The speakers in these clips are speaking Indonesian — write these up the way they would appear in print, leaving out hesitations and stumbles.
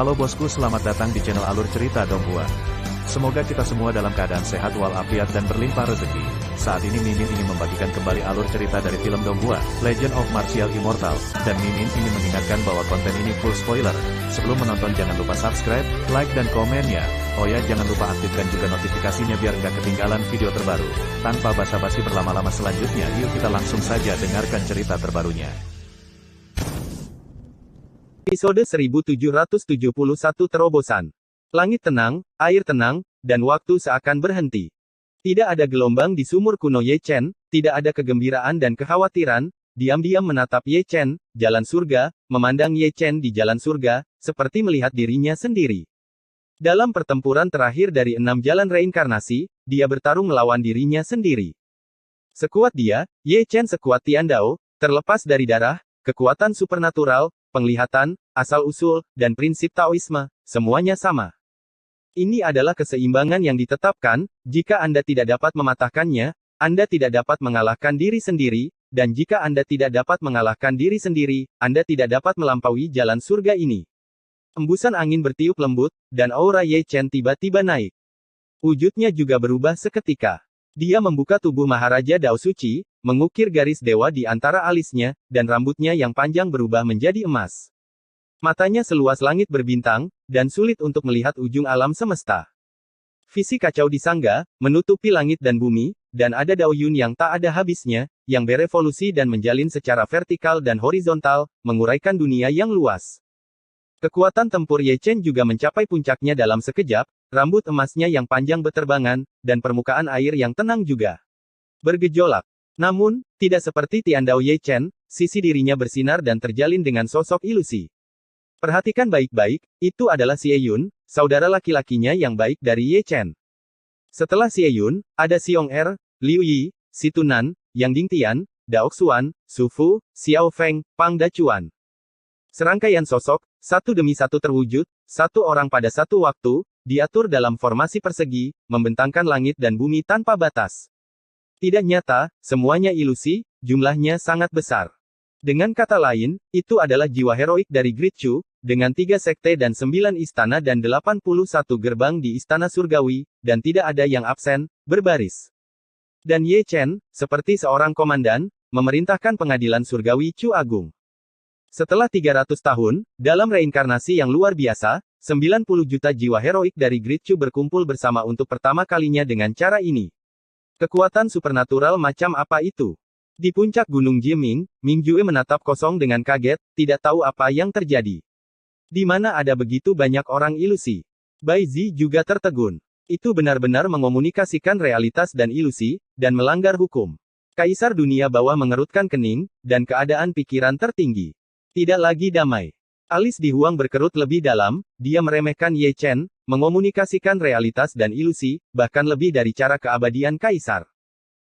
Halo bosku, selamat datang di channel Alur Cerita Donghua. Semoga kita semua dalam keadaan sehat walafiat dan berlimpah rezeki. Saat ini Mimin ingin membagikan kembali alur cerita dari film Donghua, Legend of Martial Immortal, dan Mimin ingin mengingatkan bahwa konten ini full spoiler. Sebelum menonton jangan lupa subscribe, like dan komen ya. Oh ya, jangan lupa aktifkan juga notifikasinya biar nggak ketinggalan video terbaru. Tanpa basa-basi berlama-lama selanjutnya, yuk kita langsung saja dengarkan cerita terbarunya. Episode 1771 Terobosan. Langit tenang, air tenang, dan waktu seakan berhenti. Tidak ada gelombang di sumur kuno Ye Chen, tidak ada kegembiraan dan kekhawatiran, diam-diam menatap Ye Chen, jalan surga, memandang Ye Chen di jalan surga, seperti melihat dirinya sendiri. Dalam pertempuran terakhir dari 6 jalan reinkarnasi, dia bertarung melawan dirinya sendiri. Sekuat dia, Ye Chen sekuat Tian Dao, terlepas dari darah, kekuatan supernatural, penglihatan, asal-usul, dan prinsip Taoisme, semuanya sama. Ini adalah keseimbangan yang ditetapkan, jika Anda tidak dapat mematahkannya, Anda tidak dapat mengalahkan diri sendiri, dan jika Anda tidak dapat mengalahkan diri sendiri, Anda tidak dapat melampaui jalan surga ini. Embusan angin bertiup lembut, dan aura Ye Chen tiba-tiba naik. Wujudnya juga berubah seketika. Dia membuka tubuh Maharaja Dao Suci, mengukir garis dewa di antara alisnya, dan rambutnya yang panjang berubah menjadi emas. Matanya seluas langit berbintang, dan sulit untuk melihat ujung alam semesta. Visi kacau di Sangga, menutupi langit dan bumi, dan ada Dao Yun yang tak ada habisnya, yang berevolusi dan menjalin secara vertikal dan horizontal, menguraikan dunia yang luas. Kekuatan tempur Ye Chen juga mencapai puncaknya dalam sekejap, rambut emasnya yang panjang beterbangan, dan permukaan air yang tenang juga bergejolak. Namun, tidak seperti Tian Dao Ye Chen, sisi dirinya bersinar dan terjalin dengan sosok ilusi. Perhatikan baik-baik, itu adalah Xie Yun, saudara laki-lakinya yang baik dari Ye Chen. Setelah Xie Yun, ada Xiong Er, Liu Yi, Si Tunan, Yang Dingtian, Dao Xuan, Su Fu, Xiao Feng, Pang Dacuan. Serangkaian sosok, satu demi satu terwujud, satu orang pada satu waktu, diatur dalam formasi persegi, membentangkan langit dan bumi tanpa batas. Tidak nyata, semuanya ilusi, jumlahnya sangat besar. Dengan kata lain, itu adalah jiwa heroik dari Great Chu, dengan 3 sekte dan 9 istana dan 81 gerbang di Istana Surgawi, dan tidak ada yang absen, berbaris. Dan Ye Chen, seperti seorang komandan, memerintahkan pengadilan Surgawi Chu Agung. Setelah 300 tahun, dalam reinkarnasi yang luar biasa, 90 juta jiwa heroik dari Great Chu berkumpul bersama untuk pertama kalinya dengan cara ini. Kekuatan supernatural macam apa itu? Di puncak Gunung Jiming, Ming Jue menatap kosong dengan kaget, tidak tahu apa yang terjadi. Di mana ada begitu banyak orang ilusi? Bai Zi juga tertegun. Itu benar-benar mengomunikasikan realitas dan ilusi, dan melanggar hukum. Kaisar dunia bawah mengerutkan kening, dan keadaan pikiran tertinggi. Tidak lagi damai. Alis Di Huang berkerut lebih dalam, dia meremehkan Ye Chen, mengomunikasikan realitas dan ilusi, bahkan lebih dari cara keabadian Kaisar.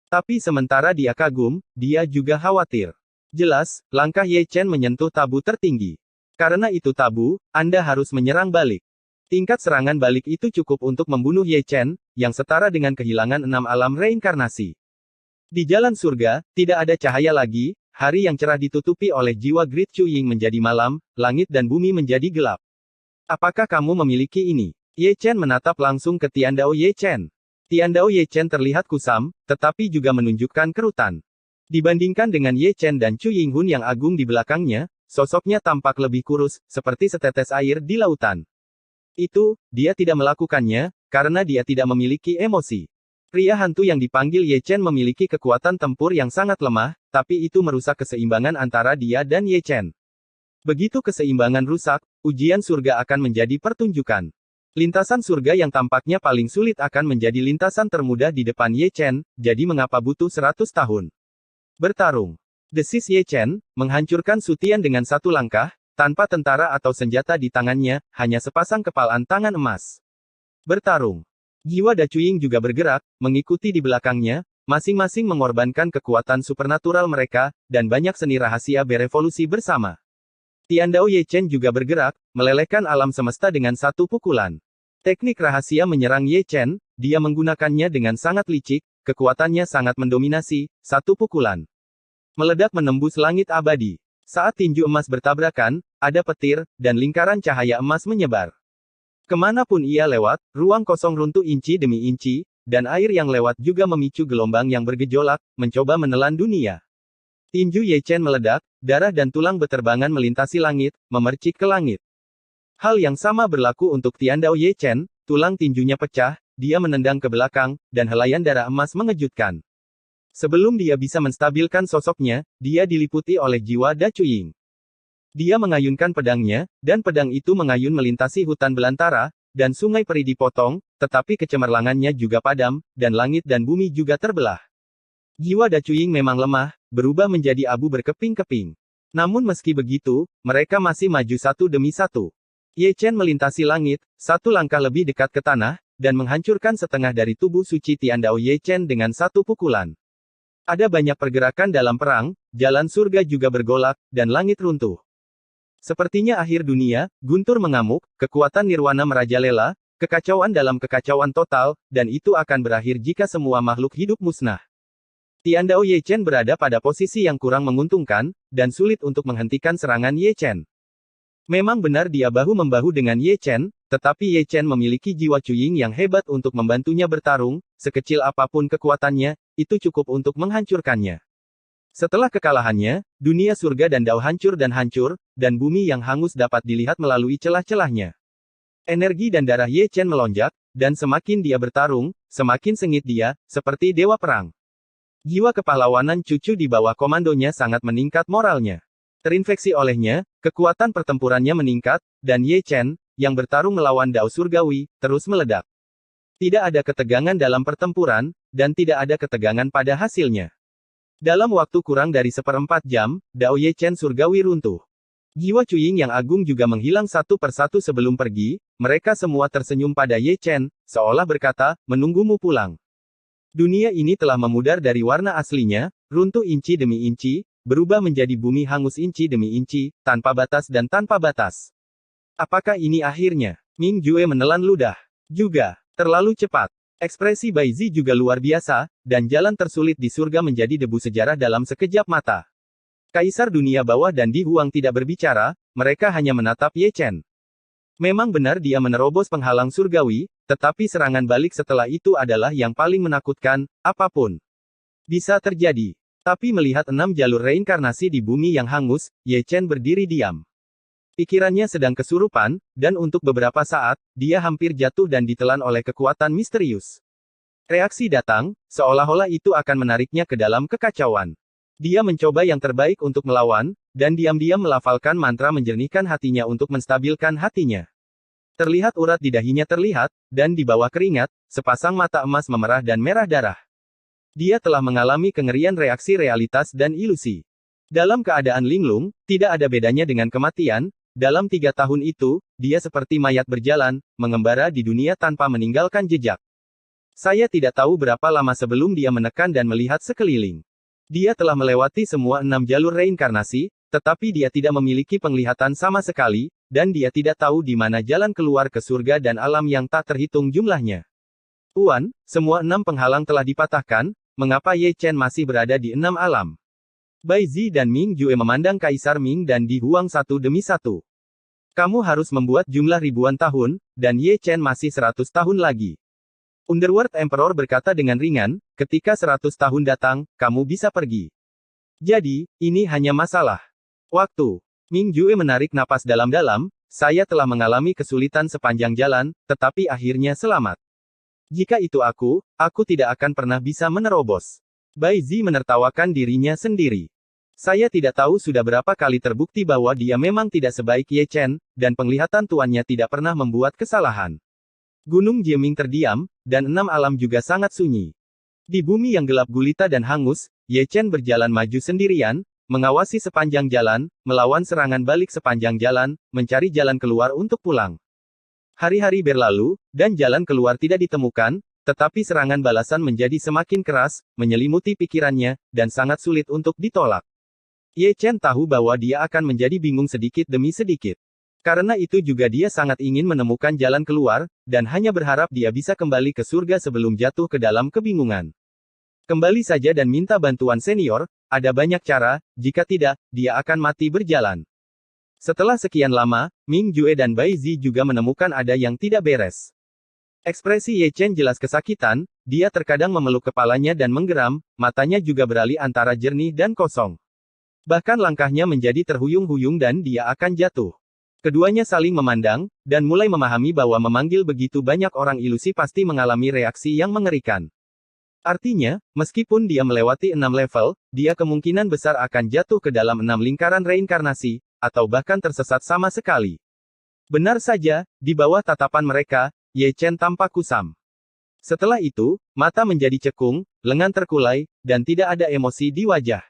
Tapi sementara dia kagum, dia juga khawatir. Jelas, langkah Ye Chen menyentuh tabu tertinggi. Karena itu tabu, Anda harus menyerang balik. Tingkat serangan balik itu cukup untuk membunuh Ye Chen, yang setara dengan kehilangan 6 alam reinkarnasi. Di jalan surga, tidak ada cahaya lagi, hari yang cerah ditutupi oleh jiwa Great Chu Ying menjadi malam, langit dan bumi menjadi gelap. Apakah kamu memiliki ini? Ye Chen menatap langsung ke Tian Dao Ye Chen. Tian Dao Ye Chen terlihat kusam, tetapi juga menunjukkan kerutan. Dibandingkan dengan Ye Chen dan Chu Yinghun yang agung di belakangnya, sosoknya tampak lebih kurus, seperti setetes air di lautan. Itu, dia tidak melakukannya, karena dia tidak memiliki emosi. Pria hantu yang dipanggil Ye Chen memiliki kekuatan tempur yang sangat lemah, tapi itu merusak keseimbangan antara dia dan Ye Chen. Begitu keseimbangan rusak, ujian surga akan menjadi pertunjukan. Lintasan surga yang tampaknya paling sulit akan menjadi lintasan termudah di depan Ye Chen, jadi mengapa butuh 100 tahun? Bertarung. Desis Ye Chen, menghancurkan Sutian dengan satu langkah, tanpa tentara atau senjata di tangannya, hanya sepasang kepalan tangan emas. Bertarung. Jiwa Da Cuying juga bergerak, mengikuti di belakangnya, masing-masing mengorbankan kekuatan supernatural mereka, dan banyak seni rahasia berevolusi bersama. Tian Dao Ye Chen juga bergerak, melelehkan alam semesta dengan satu pukulan. Teknik rahasia menyerang Ye Chen, dia menggunakannya dengan sangat licik, kekuatannya sangat mendominasi, satu pukulan meledak menembus langit abadi. Saat tinju emas bertabrakan, ada petir, dan lingkaran cahaya emas menyebar. Kemanapun ia lewat, ruang kosong runtuh inci demi inci, dan air yang lewat juga memicu gelombang yang bergejolak, mencoba menelan dunia. Tinju Ye Chen meledak, darah dan tulang beterbangan melintasi langit, memercik ke langit. Hal yang sama berlaku untuk Tiandao Ye Chen, tulang tinjunya pecah, dia menendang ke belakang, dan helaian darah emas mengejutkan. Sebelum dia bisa menstabilkan sosoknya, dia diliputi oleh jiwa Da Cuying. Dia mengayunkan pedangnya, dan pedang itu mengayun melintasi hutan belantara, dan sungai peri dipotong, tetapi kecemerlangannya juga padam, dan langit dan bumi juga terbelah. Jiwa Da Cuying memang lemah, berubah menjadi abu berkeping-keping. Namun meski begitu, mereka masih maju satu demi satu. Ye Chen melintasi langit, satu langkah lebih dekat ke tanah, dan menghancurkan setengah dari tubuh suci Tiandao Ye Chen dengan satu pukulan. Ada banyak pergerakan dalam perang, jalan surga juga bergolak, dan langit runtuh. Sepertinya akhir dunia, guntur mengamuk, kekuatan nirwana merajalela, kekacauan dalam kekacauan total, dan itu akan berakhir jika semua makhluk hidup musnah. Tiandao Ye Chen berada pada posisi yang kurang menguntungkan, dan sulit untuk menghentikan serangan Ye Chen. Memang benar dia bahu-membahu dengan Ye Chen, tetapi Ye Chen memiliki jiwa Cuying yang hebat untuk membantunya bertarung, sekecil apapun kekuatannya, itu cukup untuk menghancurkannya. Setelah kekalahannya, dunia surga dan dao hancur, dan bumi yang hangus dapat dilihat melalui celah-celahnya. Energi dan darah Ye Chen melonjak, dan semakin dia bertarung, semakin sengit dia, seperti dewa perang. Jiwa kepahlawanan cucu di bawah komandonya sangat meningkat moralnya. Terinfeksi olehnya, kekuatan pertempurannya meningkat, dan Ye Chen, yang bertarung melawan dao surgawi, terus meledak. Tidak ada ketegangan dalam pertempuran, dan tidak ada ketegangan pada hasilnya. Dalam waktu kurang dari 1/4 jam, dao Ye Chen surgawi runtuh. Jiwa Cuying yang agung juga menghilang satu persatu sebelum pergi, mereka semua tersenyum pada Ye Chen, seolah berkata, menunggumu pulang. Dunia ini telah memudar dari warna aslinya, runtuh inci demi inci, berubah menjadi bumi hangus inci demi inci, tanpa batas dan tanpa batas. Apakah ini akhirnya? Ming Jue menelan ludah. Juga, terlalu cepat. Ekspresi Bai Zi juga luar biasa, dan jalan tersulit di surga menjadi debu sejarah dalam sekejap mata. Kaisar dunia bawah dan Di Huang tidak berbicara, mereka hanya menatap Ye Chen. Memang benar dia menerobos penghalang surgawi, tetapi serangan balik setelah itu adalah yang paling menakutkan, apapun bisa terjadi. Tapi melihat 6 jalur reinkarnasi di bumi yang hangus, Ye Chen berdiri diam. Pikirannya sedang kesurupan, dan untuk beberapa saat, dia hampir jatuh dan ditelan oleh kekuatan misterius. Reaksi datang, seolah-olah itu akan menariknya ke dalam kekacauan. Dia mencoba yang terbaik untuk melawan, dan diam-diam melafalkan mantra menjernihkan hatinya untuk menstabilkan hatinya. Terlihat urat di dahinya terlihat, dan di bawah keringat, sepasang mata emas memerah dan merah darah. Dia telah mengalami kengerian reaksi realitas dan ilusi. Dalam keadaan linglung, tidak ada bedanya dengan kematian. Dalam 3 tahun itu, dia seperti mayat berjalan, mengembara di dunia tanpa meninggalkan jejak. Saya tidak tahu berapa lama sebelum dia menekan dan melihat sekeliling. Dia telah melewati semua 6 jalur reinkarnasi, tetapi dia tidak memiliki penglihatan sama sekali, dan dia tidak tahu di mana jalan keluar ke surga dan alam yang tak terhitung jumlahnya. Tuan, semua 6 penghalang telah dipatahkan. Mengapa Ye Chen masih berada di 6 alam? Bai Zi dan Ming Jue memandang Kaisar Ming dan Di Huang satu demi satu. Kamu harus membuat jumlah ribuan tahun, dan Ye Chen masih 100 tahun lagi. Underworld Emperor berkata dengan ringan, ketika 100 tahun datang, kamu bisa pergi. Jadi, ini hanya masalah waktu. Ming Jue menarik napas dalam-dalam, saya telah mengalami kesulitan sepanjang jalan, tetapi akhirnya selamat. Jika itu aku tidak akan pernah bisa menerobos. Bai Zi menertawakan dirinya sendiri. Saya tidak tahu sudah berapa kali terbukti bahwa dia memang tidak sebaik Ye Chen, dan penglihatan tuannya tidak pernah membuat kesalahan. Gunung Jieming terdiam, dan 6 alam juga sangat sunyi. Di bumi yang gelap gulita dan hangus, Ye Chen berjalan maju sendirian, mengawasi sepanjang jalan, melawan serangan balik sepanjang jalan, mencari jalan keluar untuk pulang. Hari-hari berlalu, dan jalan keluar tidak ditemukan, tetapi serangan balasan menjadi semakin keras, menyelimuti pikirannya, dan sangat sulit untuk ditolak. Ye Chen tahu bahwa dia akan menjadi bingung sedikit demi sedikit. Karena itu juga dia sangat ingin menemukan jalan keluar, dan hanya berharap dia bisa kembali ke surga sebelum jatuh ke dalam kebingungan. Kembali saja dan minta bantuan senior, ada banyak cara, jika tidak, dia akan mati berjalan. Setelah sekian lama, Ming Jue dan Bai Zi juga menemukan ada yang tidak beres. Ekspresi Ye Chen jelas kesakitan, dia terkadang memeluk kepalanya dan menggeram, matanya juga beralih antara jernih dan kosong. Bahkan langkahnya menjadi terhuyung-huyung dan dia akan jatuh. Keduanya saling memandang, dan mulai memahami bahwa memanggil begitu banyak orang ilusi pasti mengalami reaksi yang mengerikan. Artinya, meskipun dia melewati 6 level, dia kemungkinan besar akan jatuh ke dalam 6 lingkaran reinkarnasi, atau bahkan tersesat sama sekali. Benar saja, di bawah tatapan mereka, Ye Chen tampak kusam. Setelah itu, mata menjadi cekung, lengan terkulai, dan tidak ada emosi di wajah.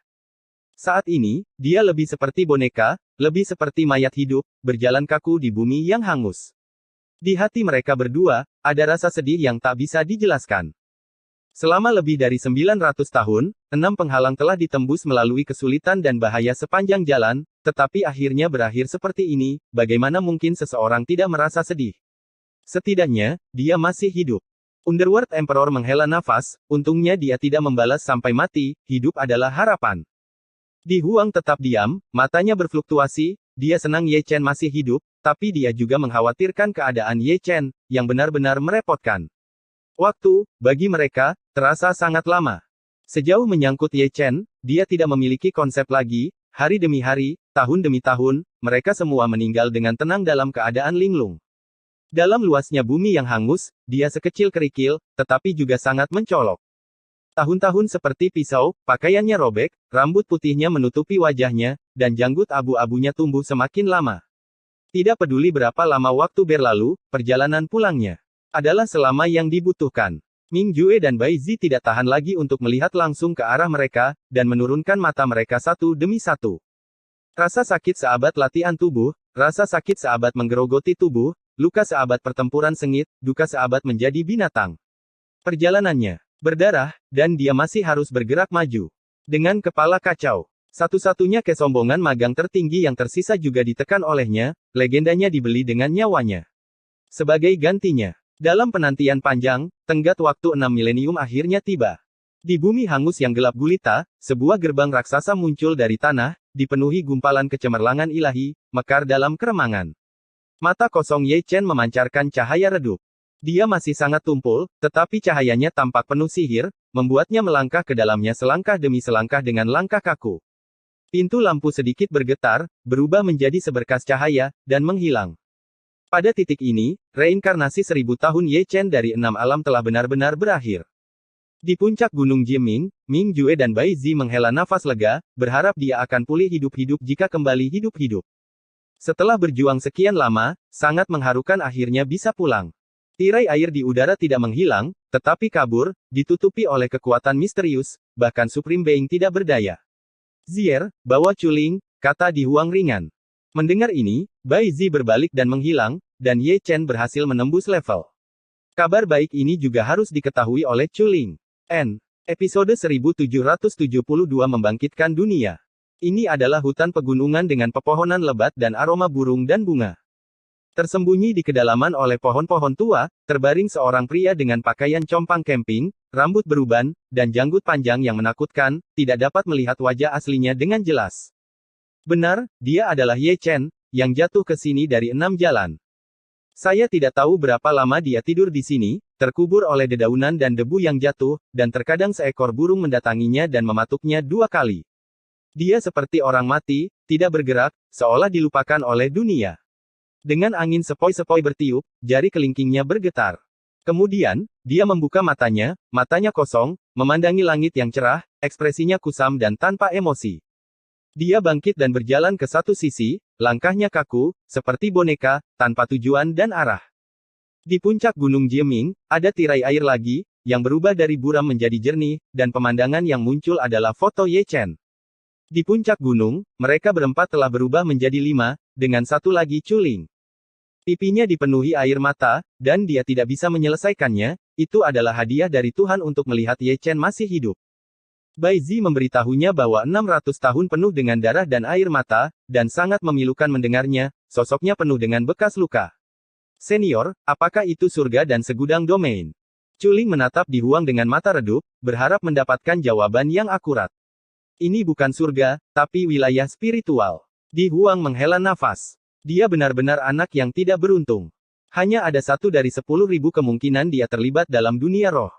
Saat ini, dia lebih seperti boneka, lebih seperti mayat hidup, berjalan kaku di bumi yang hangus. Di hati mereka berdua, ada rasa sedih yang tak bisa dijelaskan. Selama lebih dari 900 tahun, 6 penghalang telah ditembus melalui kesulitan dan bahaya sepanjang jalan, tetapi akhirnya berakhir seperti ini, bagaimana mungkin seseorang tidak merasa sedih? Setidaknya, dia masih hidup. Underworld Emperor menghela nafas, untungnya dia tidak membalas sampai mati, hidup adalah harapan. Di Huang tetap diam, matanya berfluktuasi, dia senang Ye Chen masih hidup, tapi dia juga mengkhawatirkan keadaan Ye Chen, yang benar-benar merepotkan. Waktu, bagi mereka, terasa sangat lama. Sejauh menyangkut Ye Chen, dia tidak memiliki konsep lagi, hari demi hari, tahun demi tahun, mereka semua meninggal dengan tenang dalam keadaan linglung. Dalam luasnya bumi yang hangus, dia sekecil kerikil, tetapi juga sangat mencolok. Tahun-tahun seperti pisau, pakaiannya robek, rambut putihnya menutupi wajahnya, dan janggut abu-abunya tumbuh semakin lama. Tidak peduli berapa lama waktu berlalu, perjalanan pulangnya adalah selama yang dibutuhkan. Ming Jue dan Bai Zi tidak tahan lagi untuk melihat langsung ke arah mereka, dan menurunkan mata mereka satu demi satu. Rasa sakit seabad latihan tubuh, rasa sakit seabad menggerogoti tubuh, luka seabad pertempuran sengit, duka seabad menjadi binatang. Perjalanannya berdarah, dan dia masih harus bergerak maju. Dengan kepala kacau. Satu-satunya kesombongan magang tertinggi yang tersisa juga ditekan olehnya, legendanya dibeli dengan nyawanya. Sebagai gantinya, dalam penantian panjang, tenggat waktu 6 milenium akhirnya tiba. Di bumi hangus yang gelap gulita, sebuah gerbang raksasa muncul dari tanah, dipenuhi gumpalan kecemerlangan ilahi, mekar dalam keremangan. Mata kosong Ye Chen memancarkan cahaya redup. Dia masih sangat tumpul, tetapi cahayanya tampak penuh sihir, membuatnya melangkah ke dalamnya selangkah demi selangkah dengan langkah kaku. Pintu lampu sedikit bergetar, berubah menjadi seberkas cahaya, dan menghilang. Pada titik ini, reinkarnasi 1000 tahun Ye Chen dari 6 alam telah benar-benar berakhir. Di puncak Gunung Jiming, Ming Jue dan Bai Zi menghela nafas lega, berharap dia akan pulih hidup-hidup jika kembali hidup-hidup. Setelah berjuang sekian lama, sangat mengharukan akhirnya bisa pulang. Tirai air di udara tidak menghilang, tetapi kabur, ditutupi oleh kekuatan misterius, bahkan Supreme Being tidak berdaya. Zier, bawa Chuling, kata Di Huang ringan. Mendengar ini, Bai Zi berbalik dan menghilang, dan Ye Chen berhasil menembus level. Kabar baik ini juga harus diketahui oleh Chuling. Episode 1772 membangkitkan dunia. Ini adalah hutan pegunungan dengan pepohonan lebat dan aroma burung dan bunga. Tersembunyi di kedalaman oleh pohon-pohon tua, terbaring seorang pria dengan pakaian compang camping, rambut beruban, dan janggut panjang yang menakutkan, tidak dapat melihat wajah aslinya dengan jelas. Benar, dia adalah Ye Chen, yang jatuh ke sini dari 6 jalan. Saya tidak tahu berapa lama dia tidur di sini, terkubur oleh dedaunan dan debu yang jatuh, dan terkadang seekor burung mendatanginya dan mematuknya 2 kali. Dia seperti orang mati, tidak bergerak, seolah dilupakan oleh dunia. Dengan angin sepoi-sepoi bertiup, jari kelingkingnya bergetar. Kemudian, dia membuka matanya kosong, memandangi langit yang cerah, ekspresinya kusam dan tanpa emosi. Dia bangkit dan berjalan ke satu sisi, langkahnya kaku, seperti boneka, tanpa tujuan dan arah. Di puncak Gunung Jiming, ada tirai air lagi, yang berubah dari buram menjadi jernih, dan pemandangan yang muncul adalah foto Ye Chen. Di puncak gunung, mereka berempat telah berubah menjadi 5, dengan satu lagi Chuling. Pipinya dipenuhi air mata, dan dia tidak bisa menyelesaikannya, itu adalah hadiah dari Tuhan untuk melihat Ye Chen masih hidup. Bai Zi memberitahunya bahwa 600 tahun penuh dengan darah dan air mata, dan sangat memilukan mendengarnya, sosoknya penuh dengan bekas luka. Senior, apakah itu surga dan segudang domain? Chuling menatap Di Huang dengan mata redup, berharap mendapatkan jawaban yang akurat. Ini bukan surga, tapi wilayah spiritual. Di Huang menghela nafas. Dia benar-benar anak yang tidak beruntung. Hanya ada 1 dari 10.000 kemungkinan dia terlibat dalam dunia roh.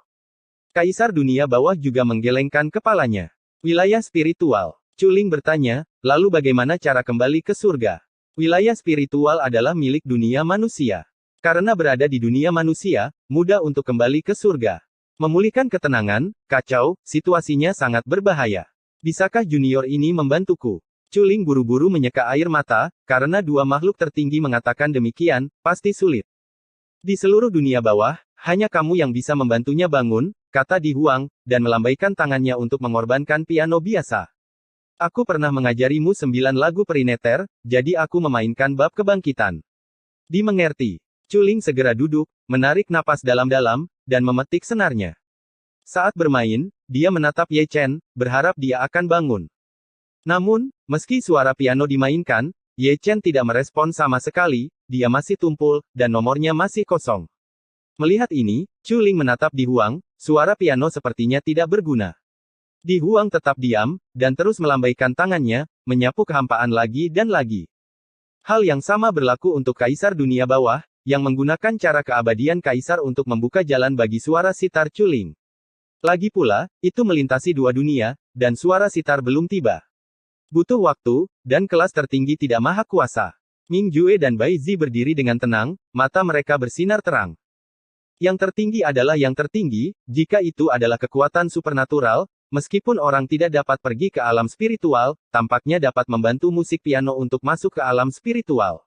Kaisar dunia bawah juga menggelengkan kepalanya. Wilayah spiritual. Chuling bertanya, lalu bagaimana cara kembali ke surga? Wilayah spiritual adalah milik dunia manusia. Karena berada di dunia manusia, mudah untuk kembali ke surga. Memulihkan ketenangan, kacau, situasinya sangat berbahaya. Bisakah junior ini membantuku? Chuling buru-buru menyeka air mata, karena dua makhluk tertinggi mengatakan demikian, pasti sulit. Di seluruh dunia bawah, hanya kamu yang bisa membantunya bangun, kata Di Huang, dan melambaikan tangannya untuk mengorbankan piano biasa. Aku pernah mengajarimu 9 lagu perineter, jadi aku memainkan bab kebangkitan. Dimengerti. Chuling segera duduk, menarik napas dalam-dalam, dan memetik senarnya. Saat bermain, dia menatap Ye Chen, berharap dia akan bangun. Namun, meski suara piano dimainkan, Ye Chen tidak merespon sama sekali, dia masih tumpul, dan nomornya masih kosong. Melihat ini, Chuling menatap Di Huang, suara piano sepertinya tidak berguna. Di Huang tetap diam, dan terus melambaikan tangannya, menyapu kehampaan lagi dan lagi. Hal yang sama berlaku untuk Kaisar Dunia Bawah, yang menggunakan cara keabadian Kaisar untuk membuka jalan bagi suara sitar Chuling. Lagi pula, itu melintasi dua dunia, dan suara sitar belum tiba. Butuh waktu, dan kelas tertinggi tidak maha kuasa. Ming Jue dan Bai Zi berdiri dengan tenang, mata mereka bersinar terang. Yang tertinggi adalah yang tertinggi, jika itu adalah kekuatan supernatural, meskipun orang tidak dapat pergi ke alam spiritual, tampaknya dapat membantu musik piano untuk masuk ke alam spiritual.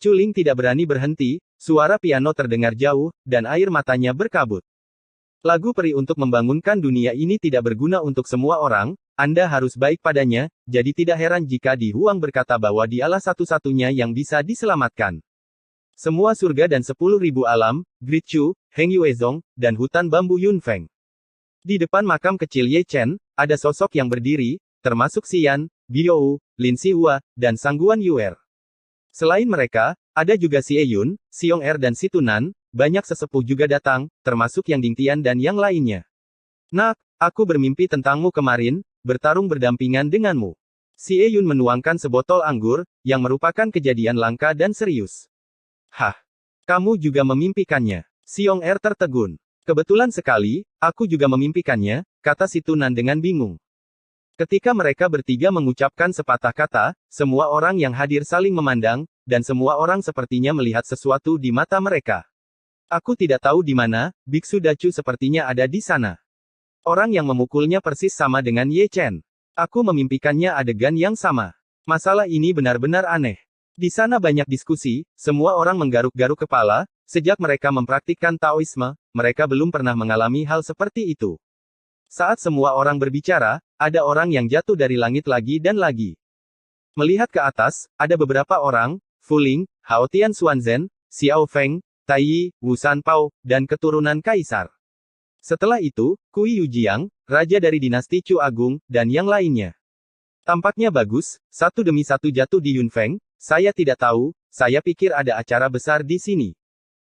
Chuling tidak berani berhenti, suara piano terdengar jauh, dan air matanya berkabut. Lagu peri untuk membangunkan dunia ini tidak berguna untuk semua orang, Anda harus baik padanya, jadi tidak heran jika Di Huang berkata bahwa dialah satu-satunya yang bisa diselamatkan. Semua surga dan 10.000 alam, Great Chu, Heng Yuezong, dan hutan bambu Yunfeng. Di depan makam kecil Ye Chen, ada sosok yang berdiri, termasuk Xian, Biou, Lin Sihua, dan Sangguan Yuer. Selain mereka, ada juga Si Eyun, Xiong Er dan Si Tunan, banyak sesepuh juga datang, termasuk Yang Dingtian dan yang lainnya. Nak, aku bermimpi tentangmu kemarin, bertarung berdampingan denganmu. Si Eyun menuangkan sebotol anggur, yang merupakan kejadian langka dan serius. Hah? Kamu juga memimpikannya? Xiong Er tertegun. Kebetulan sekali, aku juga memimpikannya, kata Si Tunan dengan bingung. Ketika mereka bertiga mengucapkan sepatah kata, semua orang yang hadir saling memandang, dan semua orang sepertinya melihat sesuatu di mata mereka. Aku tidak tahu di mana, Biksu Dacu sepertinya ada di sana. Orang yang memukulnya persis sama dengan Ye Chen. Aku memimpikannya adegan yang sama. Masalah ini benar-benar aneh. Di sana banyak diskusi, semua orang menggaruk-garuk kepala, sejak mereka mempraktikkan Taoisme, mereka belum pernah mengalami hal seperti itu. Saat semua orang berbicara, ada orang yang jatuh dari langit lagi dan lagi. Melihat ke atas, ada beberapa orang, Fu Ling, Hao Tian Xuanzhen, Xiao Feng, Tai Yi, Wu Sanpao, dan keturunan kaisar. Setelah itu, Kui Yujiang, raja dari dinasti Chu Agung, dan yang lainnya. Tampaknya bagus, satu demi satu jatuh di Yunfeng. Saya tidak tahu, saya pikir ada acara besar di sini.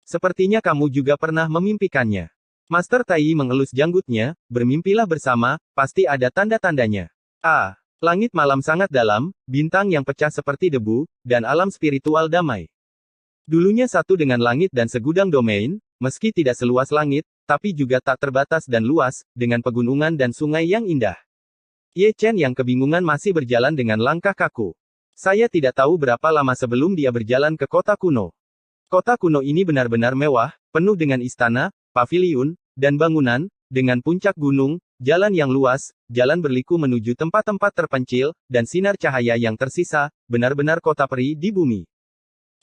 Sepertinya kamu juga pernah memimpikannya. Master Tai Yi mengelus janggutnya, bermimpilah bersama, pasti ada tanda-tandanya. Langit malam sangat dalam, bintang yang pecah seperti debu, dan alam spiritual damai. Dulunya satu dengan langit dan segudang domain, meski tidak seluas langit, tapi juga tak terbatas dan luas, dengan pegunungan dan sungai yang indah. Ye Chen yang kebingungan masih berjalan dengan langkah kaku. Saya tidak tahu berapa lama sebelum dia berjalan ke kota kuno. Kota kuno ini benar-benar mewah, penuh dengan istana, paviliun, dan bangunan, dengan puncak gunung, jalan yang luas, jalan berliku menuju tempat-tempat terpencil, dan sinar cahaya yang tersisa, benar-benar kota peri di bumi.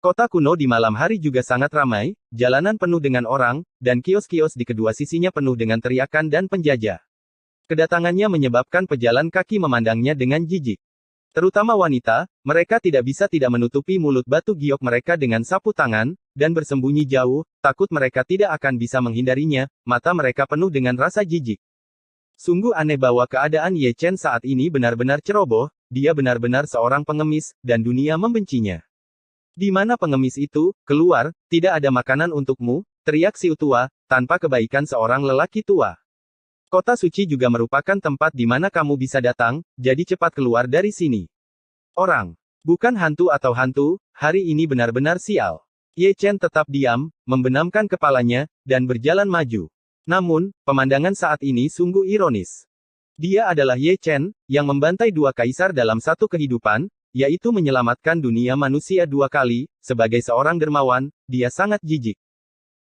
Kota kuno di malam hari juga sangat ramai, jalanan penuh dengan orang, dan kios-kios di kedua sisinya penuh dengan teriakan dan penjajah. Kedatangannya menyebabkan pejalan kaki memandangnya dengan jijik. Terutama wanita, mereka tidak bisa tidak menutupi mulut batu giok mereka dengan sapu tangan, dan bersembunyi jauh, takut mereka tidak akan bisa menghindarinya, mata mereka penuh dengan rasa jijik. Sungguh aneh bahwa keadaan Ye Chen saat ini benar-benar ceroboh, dia benar-benar seorang pengemis, dan dunia membencinya. Di mana pengemis itu, keluar, tidak ada makanan untukmu, teriak si tua, tanpa kebaikan seorang lelaki tua. Kota suci juga merupakan tempat di mana kamu bisa datang, jadi cepat keluar dari sini. Orang. Bukan hantu atau hantu, hari ini benar-benar sial. Ye Chen tetap diam, membenamkan kepalanya, dan berjalan maju. Namun, pemandangan saat ini sungguh ironis. Dia adalah Ye Chen, yang membantai dua kaisar dalam satu kehidupan, yaitu menyelamatkan dunia manusia dua kali. Sebagai seorang dermawan, dia sangat jijik.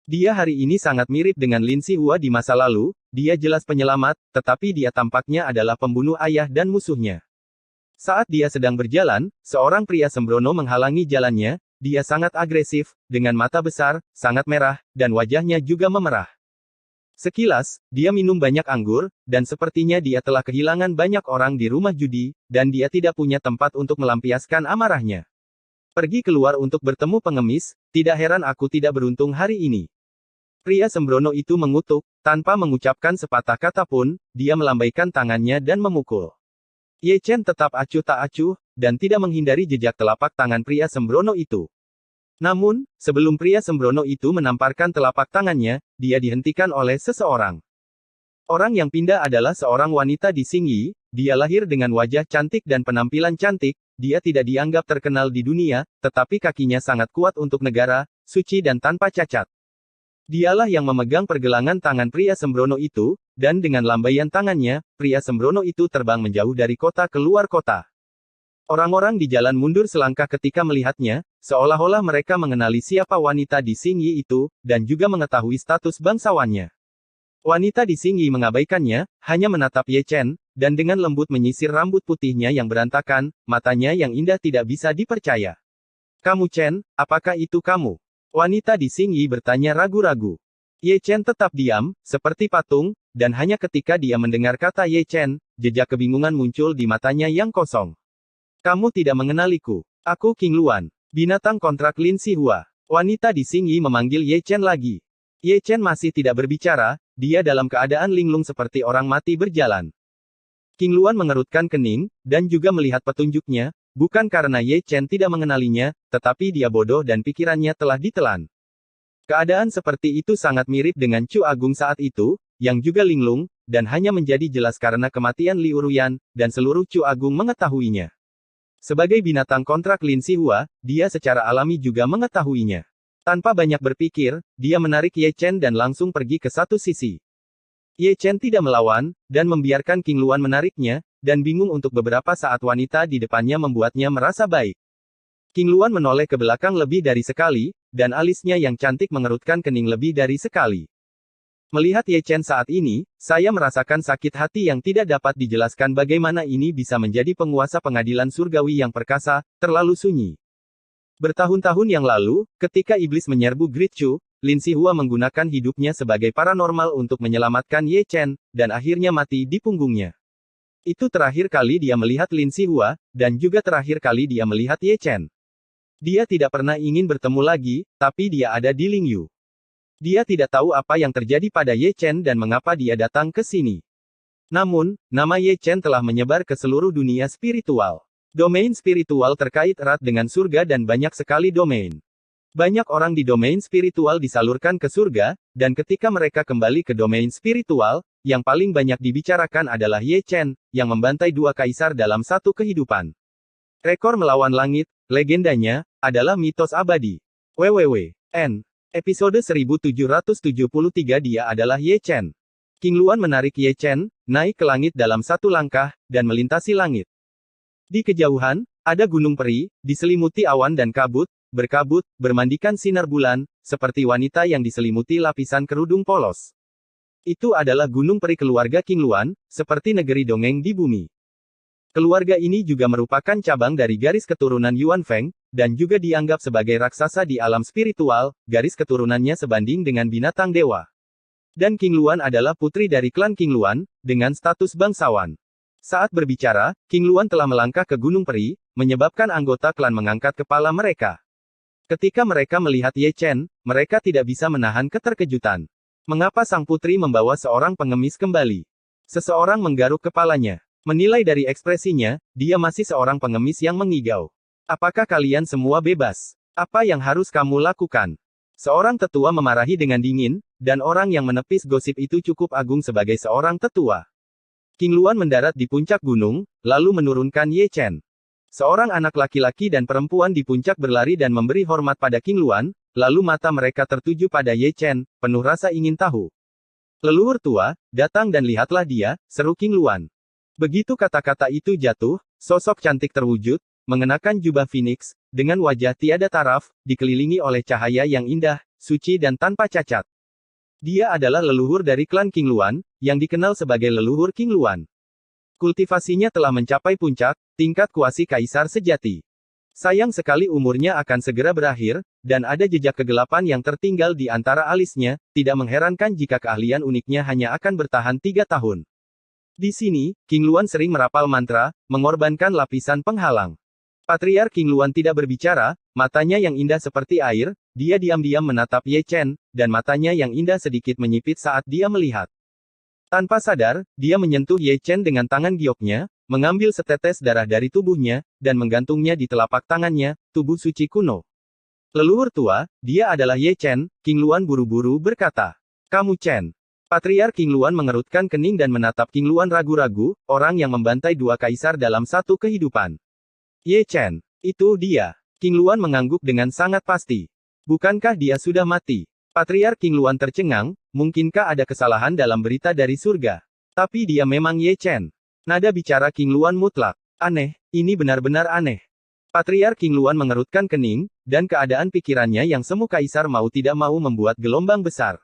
Dia hari ini sangat mirip dengan Lin Sihua di masa lalu, dia jelas penyelamat, tetapi dia tampaknya adalah pembunuh ayah dan musuhnya. Saat dia sedang berjalan, seorang pria sembrono menghalangi jalannya, dia sangat agresif, dengan mata besar, sangat merah, dan wajahnya juga memerah. Sekilas, dia minum banyak anggur, dan sepertinya dia telah kehilangan banyak orang di rumah judi, dan dia tidak punya tempat untuk melampiaskan amarahnya. Pergi keluar untuk bertemu pengemis, tidak heran aku tidak beruntung hari ini. Pria sembrono itu mengutuk, tanpa mengucapkan sepatah kata pun, dia melambaikan tangannya dan memukul. Ye Chen tetap acuh tak acuh, dan tidak menghindari jejak telapak tangan pria sembrono itu. Namun, sebelum pria sembrono itu menamparkan telapak tangannya, dia dihentikan oleh seseorang. Orang yang pindah adalah seorang wanita di Xingyi, dia lahir dengan wajah cantik dan penampilan cantik, dia tidak dianggap terkenal di dunia, tetapi kakinya sangat kuat untuk negara, suci dan tanpa cacat. Dialah yang memegang pergelangan tangan pria sembrono itu, dan dengan lambaian tangannya, pria sembrono itu terbang menjauh dari kota ke luar kota. Orang-orang di jalan mundur selangkah ketika melihatnya, seolah-olah mereka mengenali siapa wanita di Xingyi itu, dan juga mengetahui status bangsawannya. Wanita di Xingyi mengabaikannya, hanya menatap Ye Chen, dan dengan lembut menyisir rambut putihnya yang berantakan, matanya yang indah tidak bisa dipercaya. Kamu Chen, apakah itu kamu? Wanita di Xingyi bertanya ragu-ragu. Ye Chen tetap diam, seperti patung, dan hanya ketika dia mendengar kata Ye Chen, jejak kebingungan muncul di matanya yang kosong. Kamu tidak mengenaliku. Aku King Luan, binatang kontrak Lin Sihua. Wanita di Xingyi memanggil Ye Chen lagi. Ye Chen masih tidak berbicara, dia dalam keadaan linglung seperti orang mati berjalan. King Luan mengerutkan kening, dan juga melihat petunjuknya, bukan karena Ye Chen tidak mengenalinya, tetapi dia bodoh dan pikirannya telah ditelan. Keadaan seperti itu sangat mirip dengan Chu Agung saat itu, yang juga linglung, dan hanya menjadi jelas karena kematian Liu Ruyan, dan seluruh Chu Agung mengetahuinya. Sebagai binatang kontrak Lin Sihua, dia secara alami juga mengetahuinya. Tanpa banyak berpikir, dia menarik Ye Chen dan langsung pergi ke satu sisi. Ye Chen tidak melawan, dan membiarkan King Luan menariknya, dan bingung untuk beberapa saat wanita di depannya membuatnya merasa baik. King Luan menoleh ke belakang lebih dari sekali, dan alisnya yang cantik mengerutkan kening lebih dari sekali. Melihat Ye Chen saat ini, saya merasakan sakit hati yang tidak dapat dijelaskan bagaimana ini bisa menjadi penguasa pengadilan surgawi yang perkasa, terlalu sunyi. Bertahun-tahun yang lalu, ketika iblis menyerbu Great Chu, Lin Sihua menggunakan hidupnya sebagai paranormal untuk menyelamatkan Ye Chen, dan akhirnya mati di punggungnya. Itu terakhir kali dia melihat Lin Sihua, dan juga terakhir kali dia melihat Ye Chen. Dia tidak pernah ingin bertemu lagi, tapi dia ada di Lingyu. Dia tidak tahu apa yang terjadi pada Ye Chen dan mengapa dia datang ke sini. Namun, nama Ye Chen telah menyebar ke seluruh dunia spiritual. Domain spiritual terkait erat dengan surga dan banyak sekali domain. Banyak orang di domain spiritual disalurkan ke surga, dan ketika mereka kembali ke domain spiritual, yang paling banyak dibicarakan adalah Ye Chen, yang membantai dua kaisar dalam satu kehidupan. Rekor melawan langit, legendanya, adalah mitos abadi. WWW.N. Episode 1773 dia adalah Ye Chen. King Luan menarik Ye Chen, naik ke langit dalam satu langkah, dan melintasi langit. Di kejauhan, ada gunung peri, diselimuti awan dan kabut, berkabut, bermandikan sinar bulan, seperti wanita yang diselimuti lapisan kerudung polos. Itu adalah gunung peri keluarga King Luan, seperti negeri dongeng di bumi. Keluarga ini juga merupakan cabang dari garis keturunan Yuan Feng, dan juga dianggap sebagai raksasa di alam spiritual, garis keturunannya sebanding dengan binatang dewa. Dan King Luan adalah putri dari klan King Luan, dengan status bangsawan. Saat berbicara, King Luan telah melangkah ke Gunung Peri, menyebabkan anggota klan mengangkat kepala mereka. Ketika mereka melihat Ye Chen, mereka tidak bisa menahan keterkejutan. Mengapa sang putri membawa seorang pengemis kembali? Seseorang menggaruk kepalanya. Menilai dari ekspresinya, dia masih seorang pengemis yang mengigau. Apakah kalian semua bebas? Apa yang harus kamu lakukan? Seorang tetua memarahi dengan dingin, dan orang yang menepis gosip itu cukup agung sebagai seorang tetua. King Luan mendarat di puncak gunung, lalu menurunkan Ye Chen. Seorang anak laki-laki dan perempuan di puncak berlari dan memberi hormat pada King Luan, lalu mata mereka tertuju pada Ye Chen, penuh rasa ingin tahu. Leluhur tua, datang dan lihatlah dia, seru King Luan. Begitu kata-kata itu jatuh, sosok cantik terwujud, mengenakan jubah Phoenix, dengan wajah tiada taraf, dikelilingi oleh cahaya yang indah, suci dan tanpa cacat. Dia adalah leluhur dari klan King Luan, yang dikenal sebagai leluhur King Luan. Kultivasinya telah mencapai puncak, tingkat kuasi kaisar sejati. Sayang sekali umurnya akan segera berakhir, dan ada jejak kegelapan yang tertinggal di antara alisnya, tidak mengherankan jika keahlian uniknya hanya akan bertahan 3 tahun. Di sini, King Luan sering merapal mantra, mengorbankan lapisan penghalang. Patriark King Luan tidak berbicara, matanya yang indah seperti air, dia diam-diam menatap Ye Chen, dan matanya yang indah sedikit menyipit saat dia melihat. Tanpa sadar, dia menyentuh Ye Chen dengan tangan gioknya, mengambil setetes darah dari tubuhnya, dan menggantungnya di telapak tangannya, tubuh suci kuno. Leluhur tua, dia adalah Ye Chen, King Luan buru-buru berkata. Kamu Chen. Patriark King Luan mengerutkan kening dan menatap King Luan ragu-ragu, orang yang membantai 2 kaisar dalam satu kehidupan. Ye Chen. Itu dia. King Luan mengangguk dengan sangat pasti. Bukankah dia sudah mati? Patriark King Luan tercengang, mungkinkah ada kesalahan dalam berita dari surga? Tapi dia memang Ye Chen. Nada bicara King Luan mutlak. Aneh, ini benar-benar aneh. Patriark King Luan mengerutkan kening, dan keadaan pikirannya yang semu kaisar mau tidak mau membuat gelombang besar.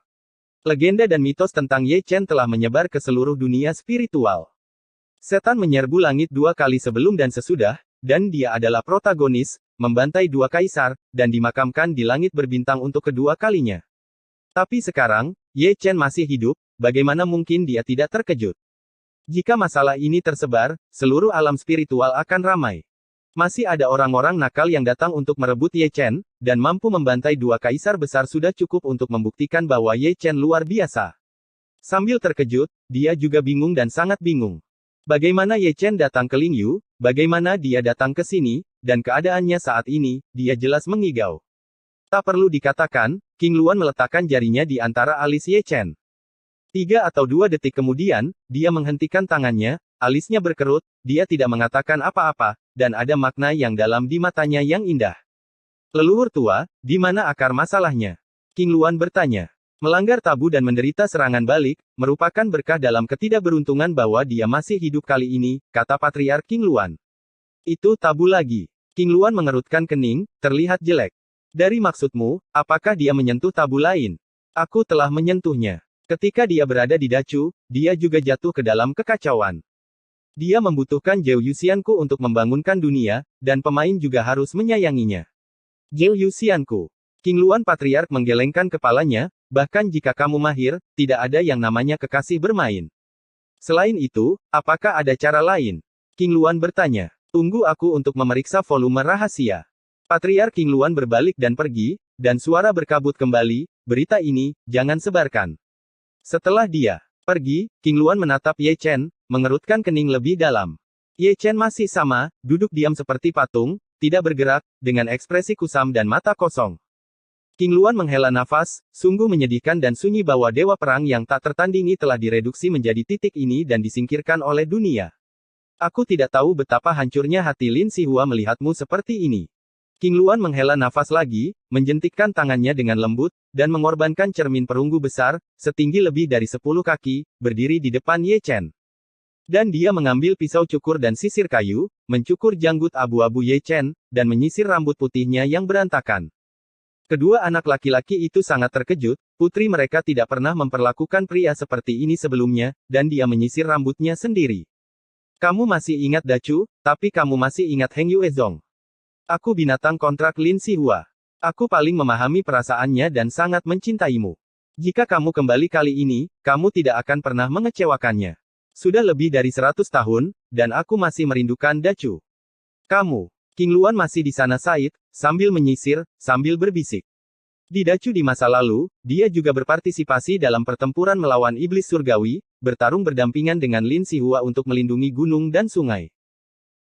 Legenda dan mitos tentang Ye Chen telah menyebar ke seluruh dunia spiritual. Setan menyerbu langit 2 kali sebelum dan sesudah, dan dia adalah protagonis, membantai 2 kaisar, dan dimakamkan di langit berbintang untuk kedua kalinya. Tapi sekarang, Ye Chen masih hidup, bagaimana mungkin dia tidak terkejut? Jika masalah ini tersebar, seluruh alam spiritual akan ramai. Masih ada orang-orang nakal yang datang untuk merebut Ye Chen, dan mampu membantai 2 kaisar besar sudah cukup untuk membuktikan bahwa Ye Chen luar biasa. Sambil terkejut, dia juga bingung dan sangat bingung. Bagaimana Ye Chen datang ke Lingyu, bagaimana dia datang ke sini, dan keadaannya saat ini, dia jelas mengigau. Tak perlu dikatakan, King Luan meletakkan jarinya di antara alis Ye Chen. 3 atau 2 detik kemudian, dia menghentikan tangannya, alisnya berkerut, dia tidak mengatakan apa-apa, dan ada makna yang dalam di matanya yang indah. Leluhur tua, di mana akar masalahnya? King Luan bertanya. Melanggar tabu dan menderita serangan balik, merupakan berkah dalam ketidakberuntungan bahwa dia masih hidup kali ini, kata Patriark King Luan. Itu tabu lagi. King Luan mengerutkan kening, terlihat jelek. Dari maksudmu, apakah dia menyentuh tabu lain? Aku telah menyentuhnya. Ketika dia berada di Dacu, dia juga jatuh ke dalam kekacauan. Dia membutuhkan Zhou Yuxianku untuk membangunkan dunia, dan pemain juga harus menyayanginya. Zhou Yuxianku. King Luan Patriark menggelengkan kepalanya, bahkan jika kamu mahir, tidak ada yang namanya kekasih bermain. Selain itu, apakah ada cara lain? King Luan bertanya. Tunggu aku untuk memeriksa volume rahasia. Patriark King Luan berbalik dan pergi, dan suara berkabut kembali, berita ini, jangan sebarkan. Setelah dia pergi, King Luan menatap Ye Chen, mengerutkan kening lebih dalam. Ye Chen masih sama, duduk diam seperti patung, tidak bergerak, dengan ekspresi kusam dan mata kosong. King Luan menghela nafas, sungguh menyedihkan dan sunyi bahwa dewa perang yang tak tertandingi telah direduksi menjadi titik ini dan disingkirkan oleh dunia. Aku tidak tahu betapa hancurnya hati Lin Sihua melihatmu seperti ini. King Luan menghela nafas lagi, menjentikkan tangannya dengan lembut, dan mengorbankan cermin perunggu besar, setinggi lebih dari 10 kaki, berdiri di depan Ye Chen. Dan dia mengambil pisau cukur dan sisir kayu, mencukur janggut abu-abu Ye Chen, dan menyisir rambut putihnya yang berantakan. Kedua anak laki-laki itu sangat terkejut, putri mereka tidak pernah memperlakukan pria seperti ini sebelumnya, dan dia menyisir rambutnya sendiri. Kamu masih ingat Dacu, tapi kamu masih ingat Heng Yuezong. Aku binatang kontrak Lin Sihua. Aku paling memahami perasaannya dan sangat mencintaimu. Jika kamu kembali kali ini, kamu tidak akan pernah mengecewakannya. Sudah lebih dari 100 tahun, dan aku masih merindukan Dacu. Kamu. King Luan masih di sana Said, sambil menyisir, sambil berbisik. Di Dacu di masa lalu, dia juga berpartisipasi dalam pertempuran melawan iblis surgawi, bertarung berdampingan dengan Lin Sihua untuk melindungi gunung dan sungai.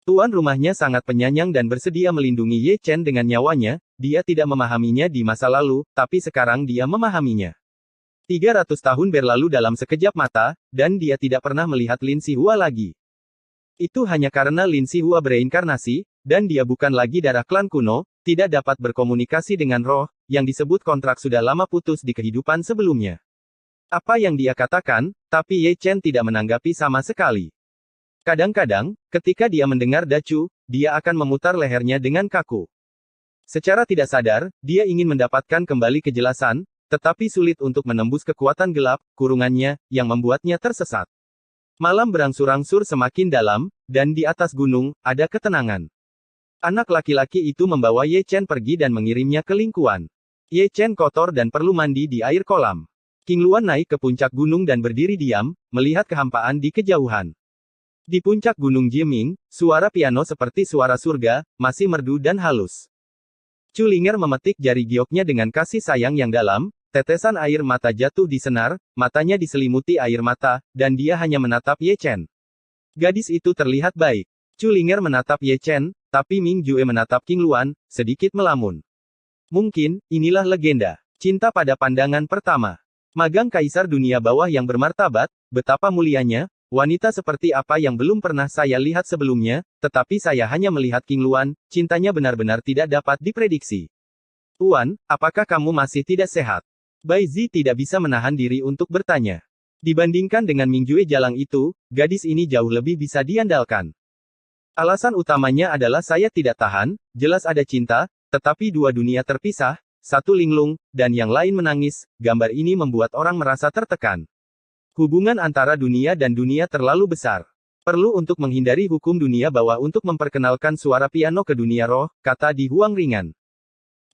Tuan rumahnya sangat penyayang dan bersedia melindungi Ye Chen dengan nyawanya, dia tidak memahaminya di masa lalu, tapi sekarang dia memahaminya. 300 tahun berlalu dalam sekejap mata, dan dia tidak pernah melihat Lin Sihua lagi. Itu hanya karena Lin Sihua bereinkarnasi, Dan dia bukan lagi darah klan kuno, tidak dapat berkomunikasi dengan roh, yang disebut kontrak sudah lama putus di kehidupan sebelumnya. Apa yang dia katakan, tapi Ye Chen tidak menanggapi sama sekali. Kadang-kadang, ketika dia mendengar Dacu, dia akan memutar lehernya dengan kaku. Secara tidak sadar, dia ingin mendapatkan kembali kejelasan, tetapi sulit untuk menembus kekuatan gelap, kurungannya, yang membuatnya tersesat. Malam berangsur-angsur semakin dalam, dan di atas gunung, ada ketenangan. Anak laki-laki itu membawa Ye Chen pergi dan mengirimnya ke lingkuan. Ye Chen kotor dan perlu mandi di air kolam. King Luan naik ke puncak gunung dan berdiri diam, melihat kehampaan di kejauhan. Di puncak gunung Jiming, suara piano seperti suara surga, masih merdu dan halus. Chu Linger memetik jari gioknya dengan kasih sayang yang dalam, tetesan air mata jatuh di senar, matanya diselimuti air mata, dan dia hanya menatap Ye Chen. Gadis itu terlihat baik. Chu Linger menatap Ye Chen, tapi Ming Jue menatap King Luan, sedikit melamun. Mungkin, inilah legenda. Cinta pada pandangan pertama. Magang Kaisar Dunia Bawah yang bermartabat, betapa mulianya, wanita seperti apa yang belum pernah saya lihat sebelumnya, tetapi saya hanya melihat King Luan, cintanya benar-benar tidak dapat diprediksi. Tuan, apakah kamu masih tidak sehat? Bai Zi tidak bisa menahan diri untuk bertanya. Dibandingkan dengan Ming Jue Jalang itu, gadis ini jauh lebih bisa diandalkan. Alasan utamanya adalah saya tidak tahan, jelas ada cinta, tetapi dua dunia terpisah, satu linglung, dan yang lain menangis, gambar ini membuat orang merasa tertekan. Hubungan antara dunia dan dunia terlalu besar. Perlu untuk menghindari hukum dunia bawah untuk memperkenalkan suara piano ke dunia roh, kata Di Huang ringan.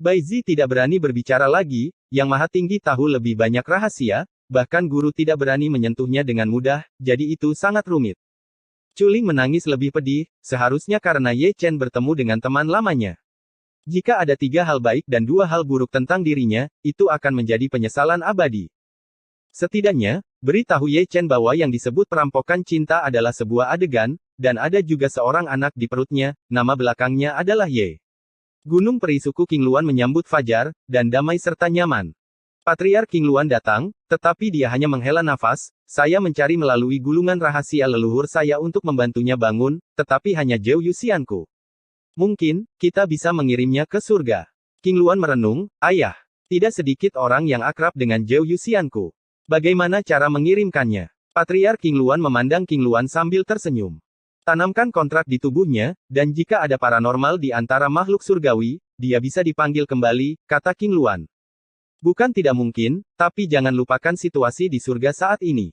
Bai Zi tidak berani berbicara lagi, Yang Maha Tinggi tahu lebih banyak rahasia, bahkan guru tidak berani menyentuhnya dengan mudah, jadi itu sangat rumit. Chuling menangis lebih pedih, seharusnya karena Ye Chen bertemu dengan teman lamanya. Jika ada 3 hal baik dan 2 hal buruk tentang dirinya, itu akan menjadi penyesalan abadi. Setidaknya, beritahu Ye Chen bahwa yang disebut perampokan cinta adalah sebuah adegan, dan ada juga seorang anak di perutnya, nama belakangnya adalah Ye. Gunung peri suku King Luan menyambut fajar, dan damai serta nyaman. Patriark King Luan datang, tetapi dia hanya menghela nafas, saya mencari melalui gulungan rahasia leluhur saya untuk membantunya bangun, tetapi hanya Zhou Yuxianku. Mungkin, kita bisa mengirimnya ke surga. King Luan merenung, ayah. Tidak sedikit orang yang akrab dengan Zhou Yuxianku. Bagaimana cara mengirimkannya? Patriark King Luan memandang King Luan sambil tersenyum. Tanamkan kontrak di tubuhnya, dan jika ada paranormal di antara makhluk surgawi, dia bisa dipanggil kembali, kata King Luan. Bukan tidak mungkin, tapi jangan lupakan situasi di surga saat ini.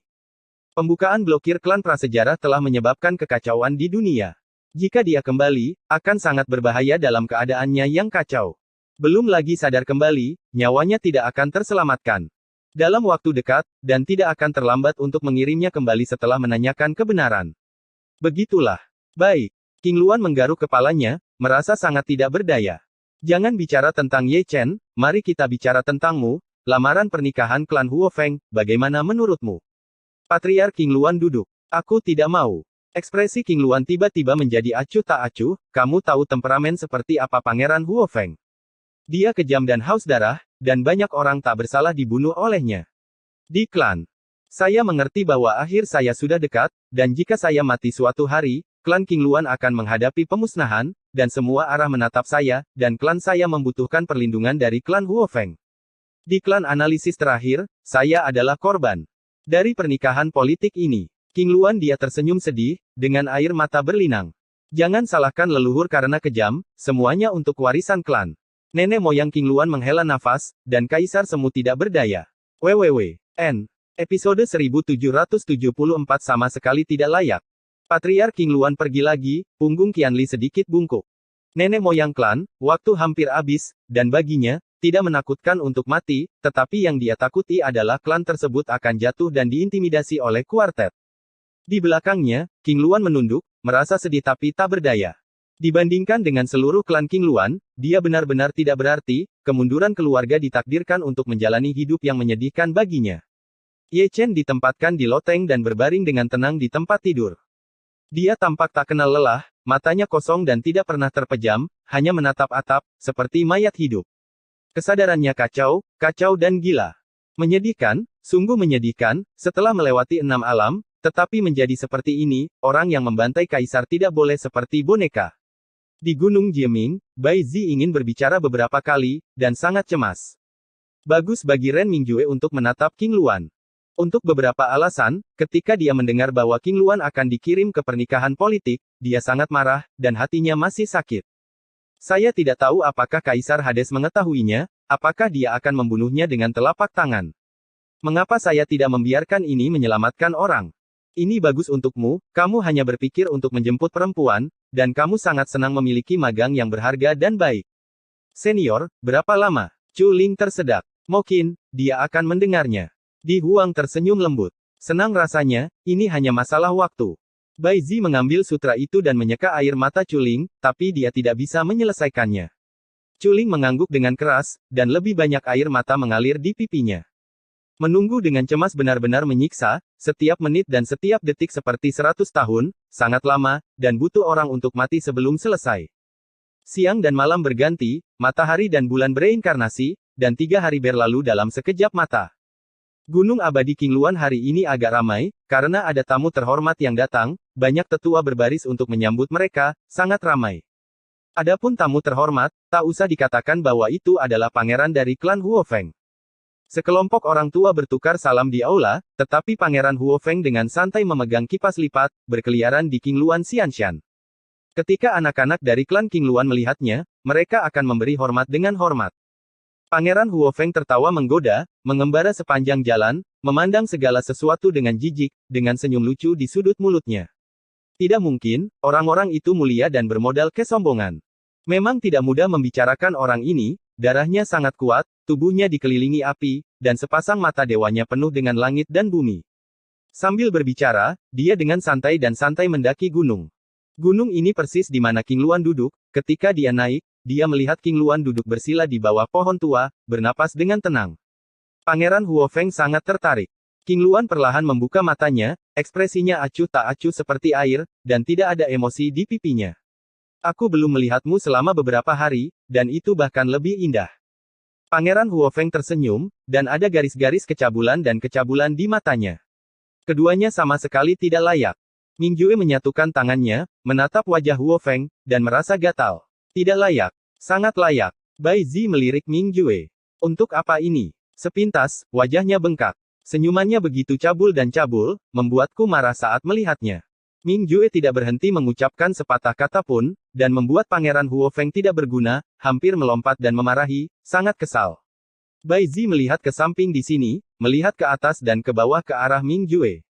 Pembukaan blokir klan prasejarah telah menyebabkan kekacauan di dunia. Jika dia kembali, akan sangat berbahaya dalam keadaannya yang kacau. Belum lagi sadar kembali, nyawanya tidak akan terselamatkan. Dalam waktu dekat, dan tidak akan terlambat untuk mengirimnya kembali setelah menanyakan kebenaran. Begitulah. Baik. King Luan menggaruk kepalanya, merasa sangat tidak berdaya. Jangan bicara tentang Ye Chen, mari kita bicara tentangmu, lamaran pernikahan klan Huo Feng, bagaimana menurutmu? Patriark King Luan duduk. Aku tidak mau. Ekspresi King Luan tiba-tiba menjadi acuh tak acuh, kamu tahu temperamen seperti apa Pangeran Huo Feng. Dia kejam dan haus darah, dan banyak orang tak bersalah dibunuh olehnya. Di klan. Saya mengerti bahwa akhir saya sudah dekat, dan jika saya mati suatu hari, klan King Luan akan menghadapi pemusnahan, dan semua arah menatap saya, dan klan saya membutuhkan perlindungan dari klan Huo Feng. Di klan analisis terakhir, saya adalah korban dari pernikahan politik ini. King Luan dia tersenyum sedih, dengan air mata berlinang. Jangan salahkan leluhur karena kejam, semuanya untuk warisan klan. Nenek moyang King Luan menghela nafas, dan Kaisar Semu tidak berdaya. WWN. Episode 1774 sama sekali tidak layak. Patriark King Luan pergi lagi, punggung Qianli sedikit bungkuk. Nenek moyang klan, waktu hampir habis, dan baginya, tidak menakutkan untuk mati, tetapi yang dia takuti adalah klan tersebut akan jatuh dan diintimidasi oleh kuartet. Di belakangnya, King Luan menunduk, merasa sedih tapi tak berdaya. Dibandingkan dengan seluruh klan King Luan, dia benar-benar tidak berarti, kemunduran keluarga ditakdirkan untuk menjalani hidup yang menyedihkan baginya. Ye Chen ditempatkan di loteng dan berbaring dengan tenang di tempat tidur. Dia tampak tak kenal lelah, matanya kosong dan tidak pernah terpejam, hanya menatap atap, seperti mayat hidup. Kesadarannya kacau, kacau dan gila. Menyedihkan, sungguh menyedihkan, setelah melewati 6 alam, tetapi menjadi seperti ini, orang yang membantai kaisar tidak boleh seperti boneka. Di Gunung Jieming, Bai Zi ingin berbicara beberapa kali, dan sangat cemas. Bagus bagi Ren Mingjue untuk menatap King Luan. Untuk beberapa alasan, ketika dia mendengar bahwa King Luan akan dikirim ke pernikahan politik, dia sangat marah, dan hatinya masih sakit. Saya tidak tahu apakah Kaisar Hades mengetahuinya, apakah dia akan membunuhnya dengan telapak tangan. Mengapa saya tidak membiarkan ini menyelamatkan orang? Ini bagus untukmu, kamu hanya berpikir untuk menjemput perempuan, dan kamu sangat senang memiliki magang yang berharga dan baik. Senior, berapa lama? Chu Ling tersedak. Mungkin, dia akan mendengarnya. Di Huang tersenyum lembut. Senang rasanya, ini hanya masalah waktu. Bai Zi mengambil sutra itu dan menyeka air mata Chu Ling, tapi dia tidak bisa menyelesaikannya. Chu Ling mengangguk dengan keras, dan lebih banyak air mata mengalir di pipinya. Menunggu dengan cemas benar-benar menyiksa, setiap menit dan setiap detik seperti 100 tahun, sangat lama, dan butuh orang untuk mati sebelum selesai. Siang dan malam berganti, matahari dan bulan bereinkarnasi, dan 3 hari berlalu dalam sekejap mata. Gunung abadi King Luan hari ini agak ramai, karena ada tamu terhormat yang datang, banyak tetua berbaris untuk menyambut mereka, sangat ramai. Adapun tamu terhormat, tak usah dikatakan bahwa itu adalah pangeran dari klan Huofeng. Sekelompok orang tua bertukar salam di aula, tetapi Pangeran Huofeng dengan santai memegang kipas lipat, berkeliaran di King Luan Xianshan. Ketika anak-anak dari klan King Luan melihatnya, mereka akan memberi hormat dengan hormat. Pangeran Huofeng tertawa menggoda, mengembara sepanjang jalan, memandang segala sesuatu dengan jijik, dengan senyum lucu di sudut mulutnya. Tidak mungkin, orang-orang itu mulia dan bermodal kesombongan. Memang tidak mudah membicarakan orang ini, darahnya sangat kuat, tubuhnya dikelilingi api, dan sepasang mata dewanya penuh dengan langit dan bumi. Sambil berbicara, dia dengan santai dan santai mendaki gunung. Gunung ini persis di mana King Luan duduk, ketika dia naik, dia melihat King Luan duduk bersila di bawah pohon tua, bernapas dengan tenang. Pangeran Huofeng sangat tertarik. King Luan perlahan membuka matanya, ekspresinya acuh tak acuh seperti air, dan tidak ada emosi di pipinya. Aku belum melihatmu selama beberapa hari, dan itu bahkan lebih indah. Pangeran Huofeng tersenyum, dan ada garis-garis kecabulan dan kecabulan di matanya. Keduanya sama sekali tidak layak. Mingjue menyatukan tangannya, menatap wajah Huofeng, dan merasa gatal. Tidak layak. Sangat layak. Bai Zi melirik Mingjue. Untuk apa ini? Sepintas, wajahnya bengkak. Senyumannya begitu cabul dan cabul, membuatku marah saat melihatnya. Mingjue tidak berhenti mengucapkan sepatah kata pun, dan membuat Pangeran Huofeng tidak berguna, hampir melompat dan memarahi, sangat kesal. Bai Zi melihat ke samping di sini, melihat ke atas dan ke bawah ke arah Mingjue.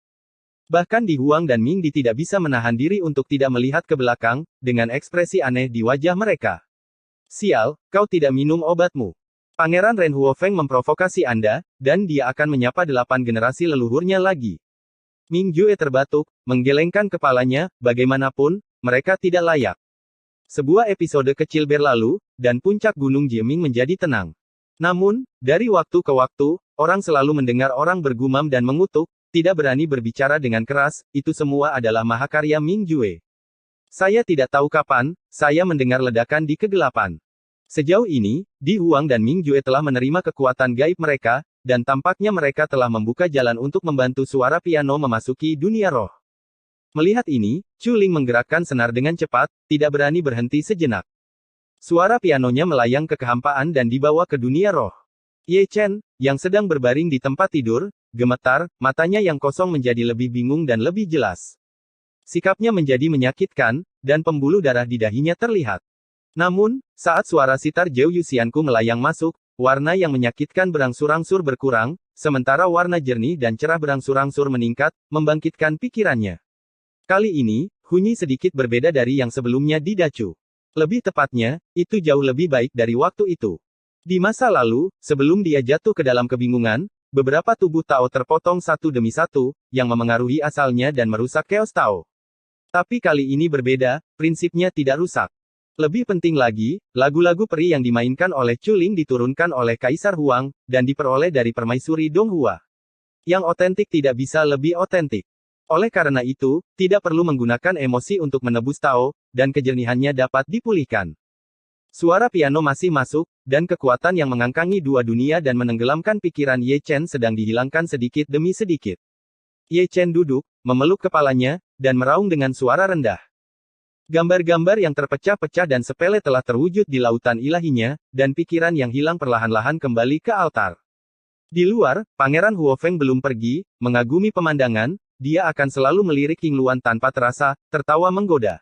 Bahkan Di Huang dan Ming Di tidak bisa menahan diri untuk tidak melihat ke belakang, dengan ekspresi aneh di wajah mereka. Sial, kau tidak minum obatmu. Pangeran Ren Huofeng memprovokasi Anda, dan dia akan menyapa 8 generasi leluhurnya lagi. Mingjue terbatuk, menggelengkan kepalanya, bagaimanapun, mereka tidak layak. Sebuah episode kecil berlalu, dan puncak Gunung Jieming menjadi tenang. Namun, dari waktu ke waktu, orang selalu mendengar orang bergumam dan mengutuk, tidak berani berbicara dengan keras, itu semua adalah mahakarya Mingjue. Saya tidak tahu kapan, saya mendengar ledakan di kegelapan. Sejauh ini, Di Huang dan Mingjue telah menerima kekuatan gaib mereka, dan tampaknya mereka telah membuka jalan untuk membantu suara piano memasuki dunia roh. Melihat ini, Chu Ling menggerakkan senar dengan cepat, tidak berani berhenti sejenak. Suara pianonya melayang ke kehampaan dan dibawa ke dunia roh. Ye Chen, yang sedang berbaring di tempat tidur, gemetar, matanya yang kosong menjadi lebih bingung dan lebih jelas. Sikapnya menjadi menyakitkan, dan pembuluh darah di dahinya terlihat. Namun, saat suara sitar Zhou Yuxianku melayang masuk, warna yang menyakitkan berangsur-angsur berkurang, sementara warna jernih dan cerah berangsur-angsur meningkat, membangkitkan pikirannya. Kali ini, Hunyi sedikit berbeda dari yang sebelumnya di Dacu. Lebih tepatnya, itu jauh lebih baik dari waktu itu. Di masa lalu, sebelum dia jatuh ke dalam kebingungan, beberapa tubuh Tao terpotong satu demi satu, yang memengaruhi asalnya dan merusak Chaos Tao. Tapi kali ini berbeda, prinsipnya tidak rusak. Lebih penting lagi, lagu-lagu peri yang dimainkan oleh Chu Ling diturunkan oleh Kaisar Huang, dan diperoleh dari permaisuri Donghua. Yang otentik tidak bisa lebih otentik. Oleh karena itu, tidak perlu menggunakan emosi untuk menebus Tao, dan kejernihannya dapat dipulihkan. Suara piano masih masuk, dan kekuatan yang mengangkangi dua dunia dan menenggelamkan pikiran Ye Chen sedang dihilangkan sedikit demi sedikit. Ye Chen duduk, memeluk kepalanya, dan meraung dengan suara rendah. Gambar-gambar yang terpecah-pecah dan sepele telah terwujud di lautan ilahinya, dan pikiran yang hilang perlahan-lahan kembali ke altar. Di luar, Pangeran Huofeng belum pergi, mengagumi pemandangan, dia akan selalu melirik King Luan tanpa terasa, tertawa menggoda.